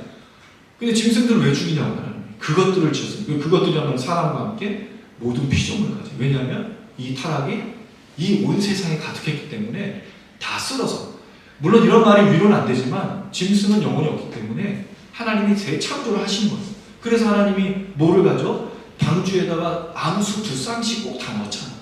[SPEAKER 9] 근데 짐승들을 왜 죽이냐고 하는 그것들을 지었어요. 그것들이라면 사람과 함께 모든 피조물을 가져요. 왜냐하면 이 타락이 이 온 세상에 가득했기 때문에 다 쓸어서, 물론 이런 말이 위로는 안 되지만 짐승은 영혼이 없기 때문에 하나님이 재창조를 하신 거예요. 그래서 하나님이 뭐를 가져? 방주에다가 암수 두 쌍씩 꼭 다 넣잖아.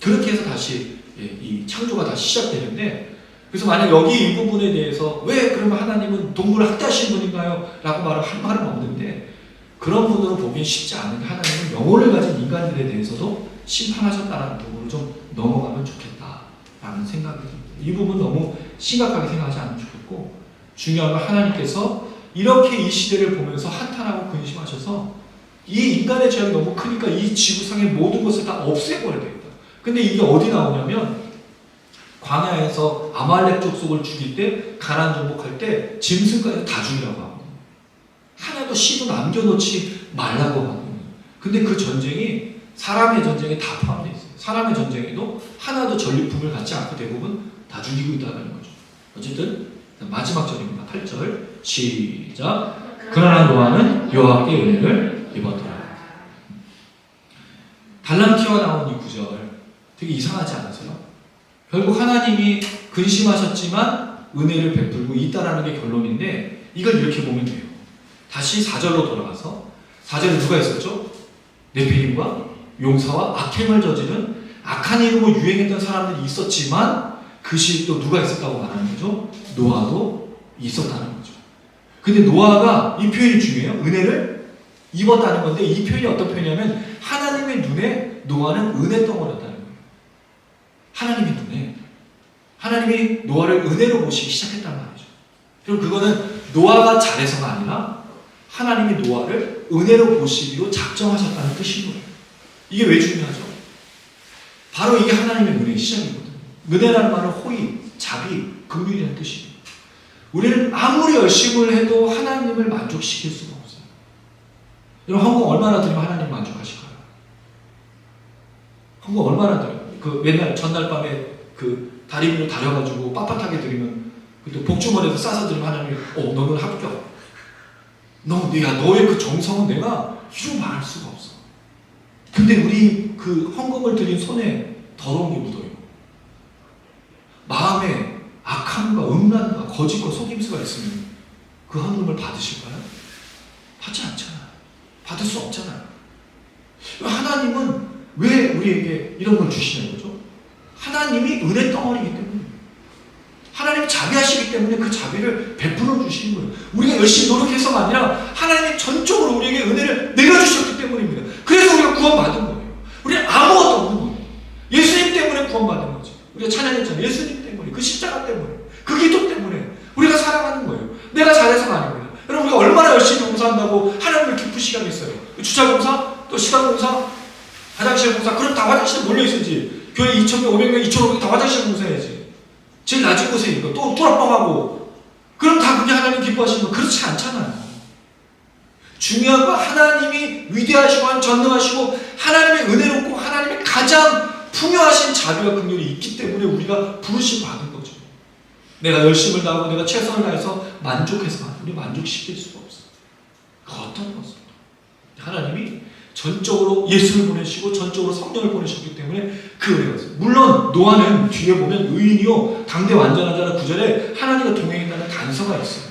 [SPEAKER 9] 그렇게 해서 다시 이 창조가 다시 시작되는데, 그래서 만약 여기 이 부분에 대해서 왜 그러면 하나님은 동물을 학대하신 분인가요? 라고 할 말은 없는데, 그런 분으로 보기엔 쉽지 않은 게 하나님은 영혼을 가진 인간들에 대해서도 심판하셨다는 부분을 좀 넘어가면 좋겠다라는 생각이 듭니다. 이 부분 너무 심각하게 생각하지 않으면 좋겠고, 중요한 건 하나님께서 이렇게 이 시대를 보면서 한탄하고 근심하셔서 이 인간의 죄악이 너무 크니까 이 지구상의 모든 것을 다 없애버려야 되겠다. 근데 이게 어디 나오냐면 광야에서 아말렉 족속을 죽일 때, 가나안 정복할 때 짐승까지 다 죽이라고 하거든요. 하나도 씨도 남겨놓지 말라고 하거든요. 근데 그 전쟁이 사람의 전쟁에 다 포함되어 있어요. 사람의 전쟁에도 하나도 전리품을 갖지 않고 대부분 다 죽이고 있다는 거죠. 어쨌든 마지막 절입니다. 8절 시작. 그러나 노아는 여호와께 은혜를 입었더라. 달란티와 나온 이 구절 되게 이상하지 않으세요? 결국 하나님이 근심하셨지만 은혜를 베풀고 있다라는 게 결론인데, 이걸 이렇게 보면 돼요. 다시 4절로 돌아가서 4절에 누가 있었죠? 네피림과 용사와 악행을 저지른 악한 이름으로 유행했던 사람들이 있었지만 그 시에 또 누가 있었다고 말하는 거죠? 노아도 있었다는 거죠. 근데 노아가, 이 표현이 중요해요. 은혜를 입었다는 건데, 이 표현이 어떤 표현이냐면 하나님의 눈에 노아는 은혜 덩어리였다는 거예요. 하나님의 눈에 하나님이 노아를 은혜로 보시기 시작했단 말이죠. 그럼 그거는 노아가 잘해서가 아니라 하나님이 노아를 은혜로 보시기로 작정하셨다는 뜻인 거예요. 이게 왜 중요하죠? 바로 이게 하나님의 은혜의 시작이거든요. 은혜라는 말은 호의, 자비, 긍휼이라는 뜻이에요. 우리는 아무리 열심을 해도 하나님을 만족시킬 수가 없어요. 여러분, 헌금 얼마나 드리면 하나님 만족하실까요? 헌금 얼마나 드려요? 그 맨날 전날 밤에 그 다리 위로 다려가지고 빳빳하게 드리면, 또 복주머니에서 싸서 드리면 하나님이 너는 합격. 너의 그 정성은 내가 이루 말할 수가 없어. 근데 우리 그 헌금을 드린 손에 더러운 게 묻어요. 마음에 악함과 음란과 거짓과 속임수가 있으면 그 헌금을 받으실까요? 받지 않잖아요. 받을 수 없잖아요. 하나님은 왜 우리에게 이런 걸 주시는 거죠? 하나님이 은혜 덩어리이기 때문에, 하나님이 자비하시기 때문에 그 자비를 베풀어 주시는 거예요. 우리가 열심히 노력해서가 아니라 하나님이 전적으로 우리에게 은혜를 내려주셨기 때문입니다. 그래서 우리가 구원받은 거예요. 우리는 아무것도 없는 거예요. 예수님 때문에 구원받은 거죠. 우리가 찬양했잖아요. 예수님 때문에, 그 십자가 때문에, 그 기도 때문에 우리가 살아가는 거예요. 내가 잘해서가 아닙니다. 여러분, 우리가 얼마나 열심히 봉사한다고 화장실 봉사. 그럼 다 화장실에 몰려있어야지. 교회 2,000명, 500명, 2,500명 다 화장실 봉사해야지. 제일 낮은 곳에 있고 또 뚜락뻥하고. 그럼 다 그게 하나님 기뻐하시는 거. 그렇지 않잖아요. 중요한 건 하나님이 위대하시고 전능하시고 하나님의 은혜롭고 하나님의 가장 풍요하신 자비와 긍휼이 있기 때문에 우리가 부르심 받은 거죠. 내가 열심을 다하고 내가 최선을 다해서 만족해서 우리 만족시킬 수가 없어요. 그 어떤 것은 하나님이 전적으로 예수를 보내시고 전적으로 성령을 보내셨기 때문에 그 은혜가 있어요. 물론 노아는 뒤에 보면 의인이요 당대 완전하자는 구절에 하나님과 동행했다는 단서가 있어요.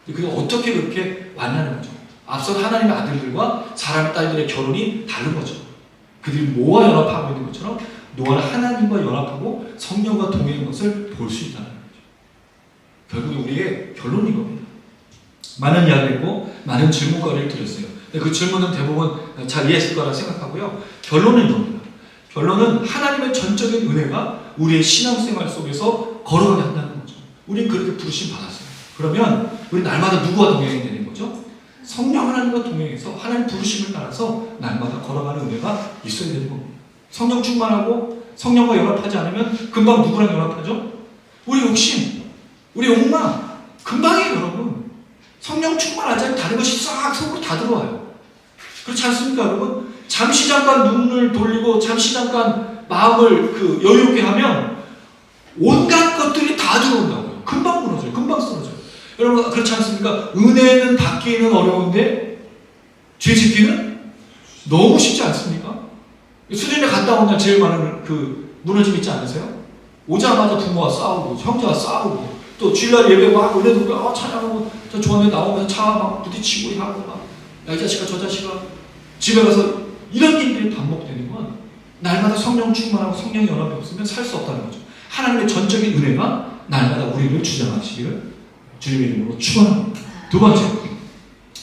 [SPEAKER 9] 그게 어떻게 그렇게 왔냐는 거죠. 앞선 하나님의 아들들과 사람의 딸들의 결혼이 다른 거죠. 그들이 뭐와 연합하고 있는 것처럼 노아는 하나님과 연합하고 성령과 동행하는 것을 볼 수 있다는 거죠. 결국 우리의 결론인 겁니다. 많은 이야기를 했고 많은 질문거리를 드렸어요. 근데 그 질문은 대부분 잘 이해했을 거라 생각하고요. 결론은 이겁니다. 결론은 하나님의 전적인 은혜가 우리의 신앙생활 속에서 걸어가게 한다는 거죠. 우리는 그렇게 부르심 받았어요. 그러면 우리 날마다 누구와 동행이 되는 거죠? 성령 하나님과 동행해서 하나님 부르심을 따라서 날마다 걸어가는 은혜가 있어야 되는 겁니다. 성령 충만하고 성령과 연합하지 않으면 금방 누구랑 연합하죠? 우리 욕심, 우리 욕망 금방이에요 여러분. 성령 충만하지 않으면 다른 것이 싹 속으로 다 들어와요. 그렇지 않습니까 여러분? 잠시 잠깐 눈을 돌리고 잠시 잠깐 마음을 여유롭게 하면 온갖 것들이 다 들어온다고요. 금방 무너져요. 금방 쓰러져요. 여러분 그렇지 않습니까? 은혜는 받기는 어려운데 죄 짓기는 너무 쉽지 않습니까? 수련회 갔다 온 날 제일 많은 무너짐 있지 않으세요? 오자마자 부모와 싸우고 형제와 싸우고 또 주일날 예배 막 은혜 듣고 찬양하고 저 좋은데 나오면서 차 막 부딪히고 하고 막 야 이 자식아 저 자식아 집에 가서 이런 일들이 반복되는 건 날마다 성령 충만하고 성령 연합이 없으면 살 수 없다는 거죠. 하나님의 전적인 은혜가 날마다 우리를 주장하시기를 주님의 이름으로 축원합니다. 두 번째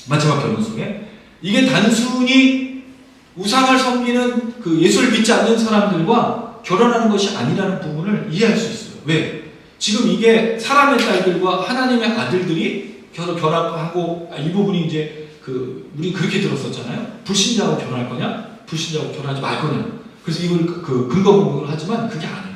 [SPEAKER 9] 마지막 결론 속에 이게 단순히 우상을 섬기는 예수를 믿지 않는 사람들과 결혼하는 것이 아니라는 부분을 이해할 수 있어요. 왜? 지금 이게 사람의 딸들과 하나님의 아들들이 결합하고 이 부분이 이제 우리 그렇게 들었었잖아요. 불신자하고 결혼할 거냐? 불신자하고 결혼하지 말 거냐? 그래서 이걸 근거 공부를 하지만 그게 아니야.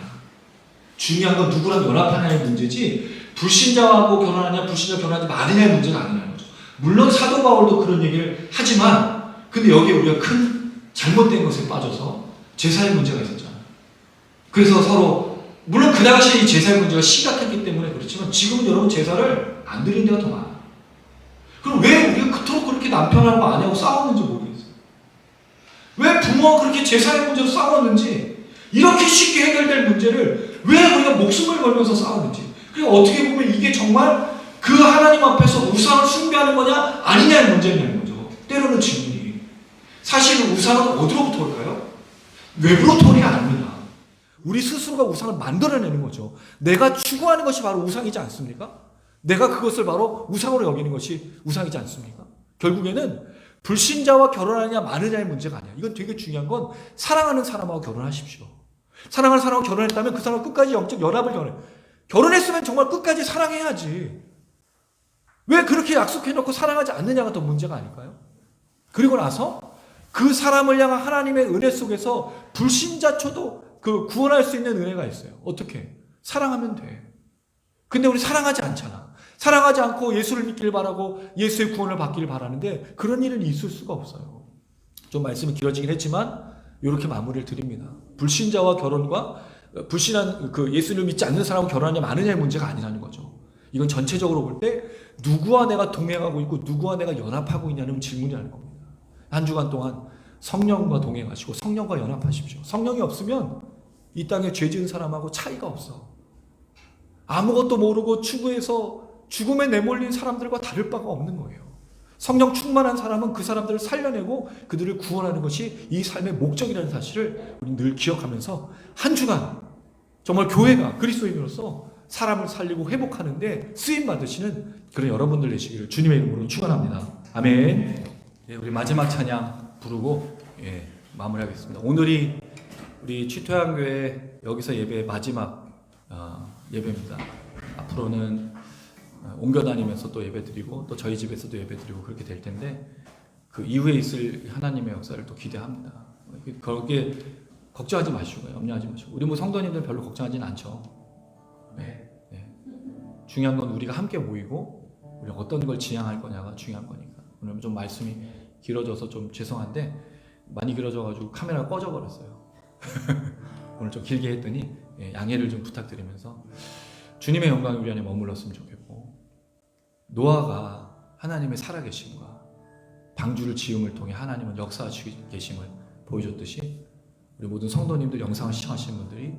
[SPEAKER 9] 중요한 건 누구랑 연합하냐의 문제지 불신자하고 결혼하냐 불신자 결혼하지 말느냐의 문제가 아니라는 거죠. 물론 사도 바울도 그런 얘기를 하지만 근데 여기에 우리가 큰 잘못된 것에 빠져서 제사의 문제가 있었잖아요. 그래서 서로 물론 그 당시에 이 제사의 문제가 심각했기 때문에 그렇지만 지금은 여러분 제사를 안 드리는 데가 더 많아요. 그럼 왜 우리가 그토록 그렇게 남편하고 아내하고 싸웠는지 모르겠어요. 왜 부모와 그렇게 제사의 문제로 싸웠는지 이렇게 쉽게 해결될 문제를 왜 우리가 목숨을 걸면서 싸웠는지 그리고 어떻게 보면 이게 정말 그 하나님 앞에서 우상을 숭배하는 거냐 아니냐의 문제냐는 거죠. 때로는 질문이 사실 우상은 어디로부터 올까요? 외부로부터 오는 게 아닙니다. 우리 스스로가 우상을 만들어내는 거죠. 내가 추구하는 것이 바로 우상이지 않습니까? 내가 그것을 바로 우상으로 여기는 것이 우상이지 않습니까? 결국에는 불신자와 결혼하느냐 마느냐의 문제가 아니야. 이건 되게 중요한 건 사랑하는 사람하고 결혼하십시오. 사랑하는 사람하고 결혼했다면 그 사람과 끝까지 영적 연합을 결혼했으면 정말 끝까지 사랑해야지. 왜 그렇게 약속해놓고 사랑하지 않느냐가 더 문제가 아닐까요? 그리고 나서 그 사람을 향한 하나님의 은혜 속에서 불신자초도 구원할 수 있는 은혜가 있어요. 어떻게? 사랑하면 돼. 근데 우리 사랑하지 않잖아. 사랑하지 않고 예수를 믿기를 바라고 예수의 구원을 받기를 바라는데 그런 일은 있을 수가 없어요. 좀 말씀이 길어지긴 했지만 이렇게 마무리를 드립니다. 불신자와 결혼과 불신한 예수를 믿지 않는 사람하고 결혼하냐 마느냐의 문제가 아니라는 거죠. 이건 전체적으로 볼 때 누구와 내가 동행하고 있고 누구와 내가 연합하고 있냐는 질문이라는 겁니다. 한 주간 동안 성령과 동행하시고 성령과 연합하십시오. 성령이 없으면 이 땅에 죄 지은 사람하고 차이가 없어. 아무것도 모르고 추구해서 죽음에 내몰린 사람들과 다를 바가 없는 거예요. 성령 충만한 사람은 그 사람들을 살려내고 그들을 구원하는 것이 이 삶의 목적이라는 사실을 우리 늘 기억하면서 한 주간 정말 교회가 그리스도인으로서 사람을 살리고 회복하는데 쓰임 받으시는 그런 여러분들 되시기를 주님의 이름으로 축원합니다. 아멘. 예, 우리 마지막 찬양 부르고 마무리하겠습니다. 오늘이 우리 취토양교회 여기서 예배의 마지막 예배입니다. 앞으로는 옮겨 다니면서 또 예배드리고 또 저희 집에서도 예배드리고 그렇게 될 텐데 그 이후에 있을 하나님의 역사를 또 기대합니다. 거기에 걱정하지 마시고요. 염려하지 마시고. 우리 뭐 성도님들 별로 걱정하지는 않죠. 네. 중요한 건 우리가 함께 모이고 우리가 어떤 걸 지향할 거냐가 중요한 거니까. 오늘 좀 말씀이 길어져서 좀 죄송한데 많이 길어져가지고 카메라가 꺼져버렸어요. 오늘 좀 길게 했더니 양해를 좀 부탁드리면서 주님의 영광이 우리 안에 머물렀으면 좋겠고, 노아가 하나님의 살아계심과 방주를 지음을 통해 하나님은 역사하시고 계심을 보여줬듯이 우리 모든 성도님들, 영상을 시청하시는 분들이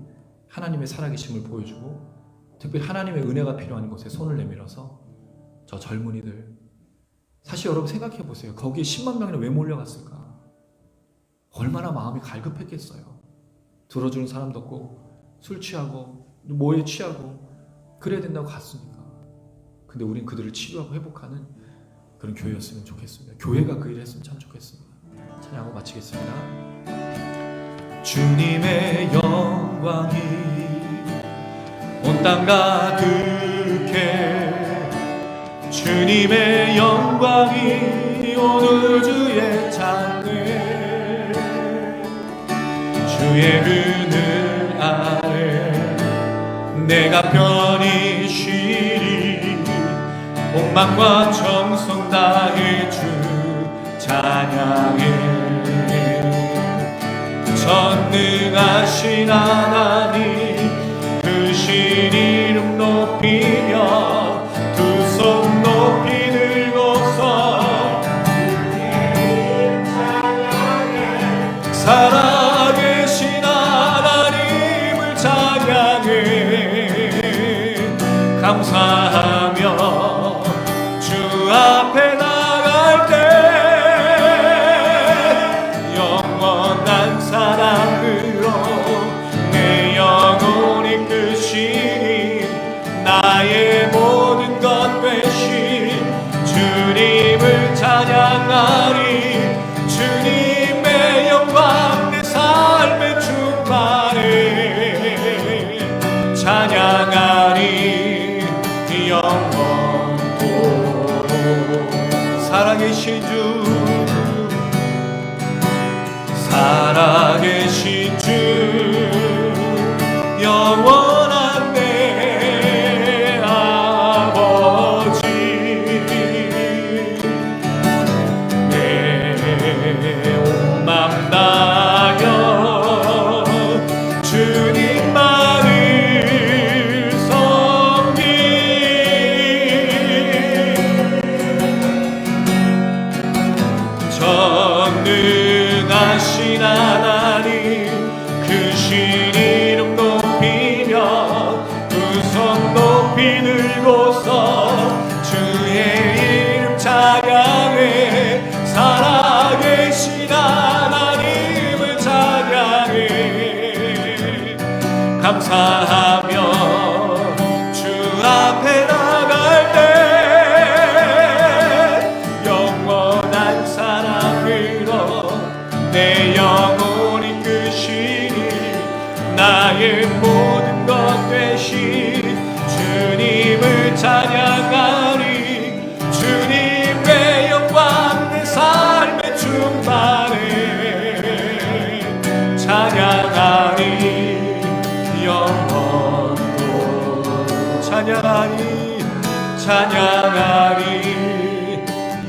[SPEAKER 9] 하나님의 살아계심을 보여주고, 특별히 하나님의 은혜가 필요한 곳에 손을 내밀어서 저 젊은이들, 사실 여러분 생각해 보세요. 거기에 10만 명이나 왜 몰려갔을까? 얼마나 마음이 갈급했겠어요. 들어주는 사람도 없고 술 취하고 뭐에 취하고 그래야 된다고 갔으니까. 근데 우린 그들을 치유하고 회복하는 그런 교회였으면 좋겠습니다. 교회가 그 일을 했으면 참 좋겠습니다. 찬양하고 마치겠습니다. 주님의 영광이 온 땅 가득해, 주님의 영광이 온 우주에 찬해, 주의 그늘 아래 내가 편히 쉬리, 온 맘과 정성 다해 주 찬양해. 전능하신 하나님 그 신 이름 높이며 두 손 높이 들고서 살아계신 하나님을 찬양해. 감사하며 주 앞에 나갈 때 영원한 사랑으로 내 영혼이 끄시니 나의 모든 것 되신 주님을 찬양하리. 주님의 영광 내 삶에 충만해 찬양하리 영원토록. 살아계신 주, 살아계신 주, 영원한 내 아버지, 내 온 맘 다하여 주님만을 섬기. 전능하신 하나님 그 신 이름 높이며 두 손 높이 들고서 주의 이름 찬양해. 살아계신 하나님을 찬양해. 감사하며 주 앞에 나갈 때 영원한 사랑으로 내 영혼이 끄시니 나의 모든 것 되신 주님을 찬양하리. 주님의 영광 내 삶에 충만해 찬양하리 영원토록. 찬양하리 찬양하리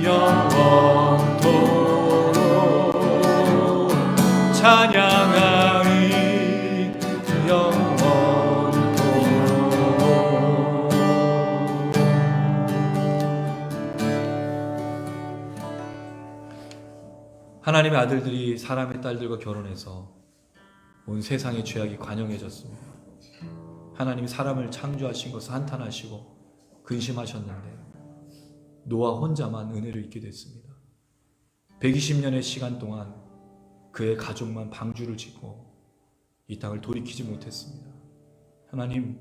[SPEAKER 9] 영원토록. 찬양하리 영원토록. 하나님의 아들들이 사람의 딸들과 결혼해서 온 세상의 죄악이 관영해졌습니다. 하나님이 사람을 창조하신 것을 한탄하시고 근심하셨는데 노아 혼자만 은혜를 잊게 됐습니다. 120년의 시간 동안 그의 가족만 방주를 짓고 이 땅을 돌이키지 못했습니다. 하나님,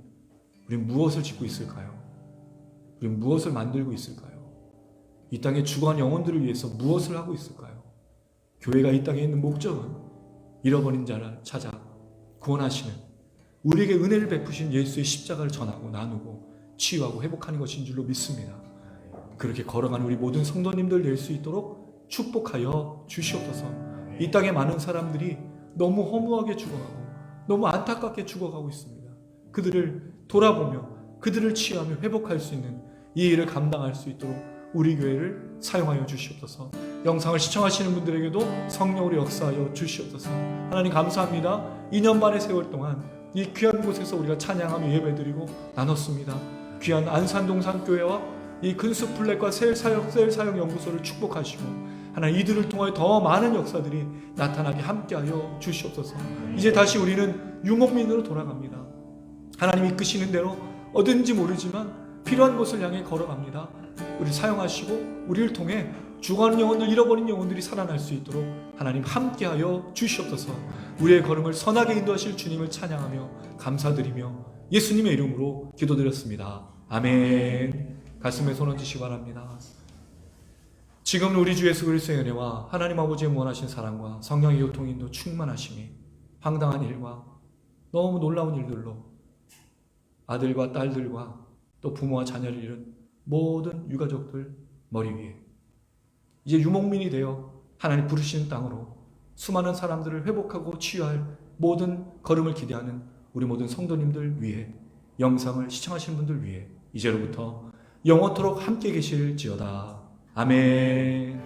[SPEAKER 9] 우린 무엇을 짓고 있을까요? 우린 무엇을 만들고 있을까요? 이 땅에 죽어간 영혼들을 위해서 무엇을 하고 있을까요? 교회가 이 땅에 있는 목적은 잃어버린 자를 찾아 구원하시는, 우리에게 은혜를 베푸신 예수의 십자가를 전하고 나누고 치유하고 회복하는 것인 줄로 믿습니다. 그렇게 걸어가는 우리 모든 성도님들 될 수 있도록 축복하여 주시옵소서. 이 땅에 많은 사람들이 너무 허무하게 죽어가고 너무 안타깝게 죽어가고 있습니다. 그들을 돌아보며 그들을 치유하며 회복할 수 있는 이 일을 감당할 수 있도록 우리 교회를 사용하여 주시옵소서. 영상을 시청하시는 분들에게도 성령으로 역사하여 주시옵소서. 하나님 감사합니다. 2년 반의 세월 동안 이 귀한 곳에서 우리가 찬양하며 예배드리고 나눴습니다. 귀한 안산동산교회와 이 근수플랫과 셀사역 연구소를 축복하시고 하나님 이들을 통하여 더 많은 역사들이 나타나게 함께하여 주시옵소서. 이제 다시 우리는 유목민으로 돌아갑니다. 하나님 이끄시는 대로 어딘지 모르지만 필요한 곳을 향해 걸어갑니다. 우리를 사용하시고 우리를 통해 죽어가는 영혼들, 잃어버린 영혼들이 살아날 수 있도록 하나님 함께하여 주시옵소서. 우리의 걸음을 선하게 인도하실 주님을 찬양하며 감사드리며 예수님의 이름으로 기도드렸습니다. 아멘. 가슴에 손 얹으시기 바랍니다. 지금 우리 주 예수 그리스도의 은혜와 하나님 아버지의 무한하신 사랑과 성령의 교통인도 충만하심이 황당한 일과 너무 놀라운 일들로 아들과 딸들과 또 부모와 자녀를 잃은 모든 유가족들 머리 위에 이제 유목민이 되어 하나님 부르시는 땅으로 수많은 사람들을 회복하고 치유할 모든 걸음을 기대하는 우리 모든 성도님들 위해 영상을 시청하시는 분들 위해 이제로부터 영원토록 함께 계실지어다. 아멘.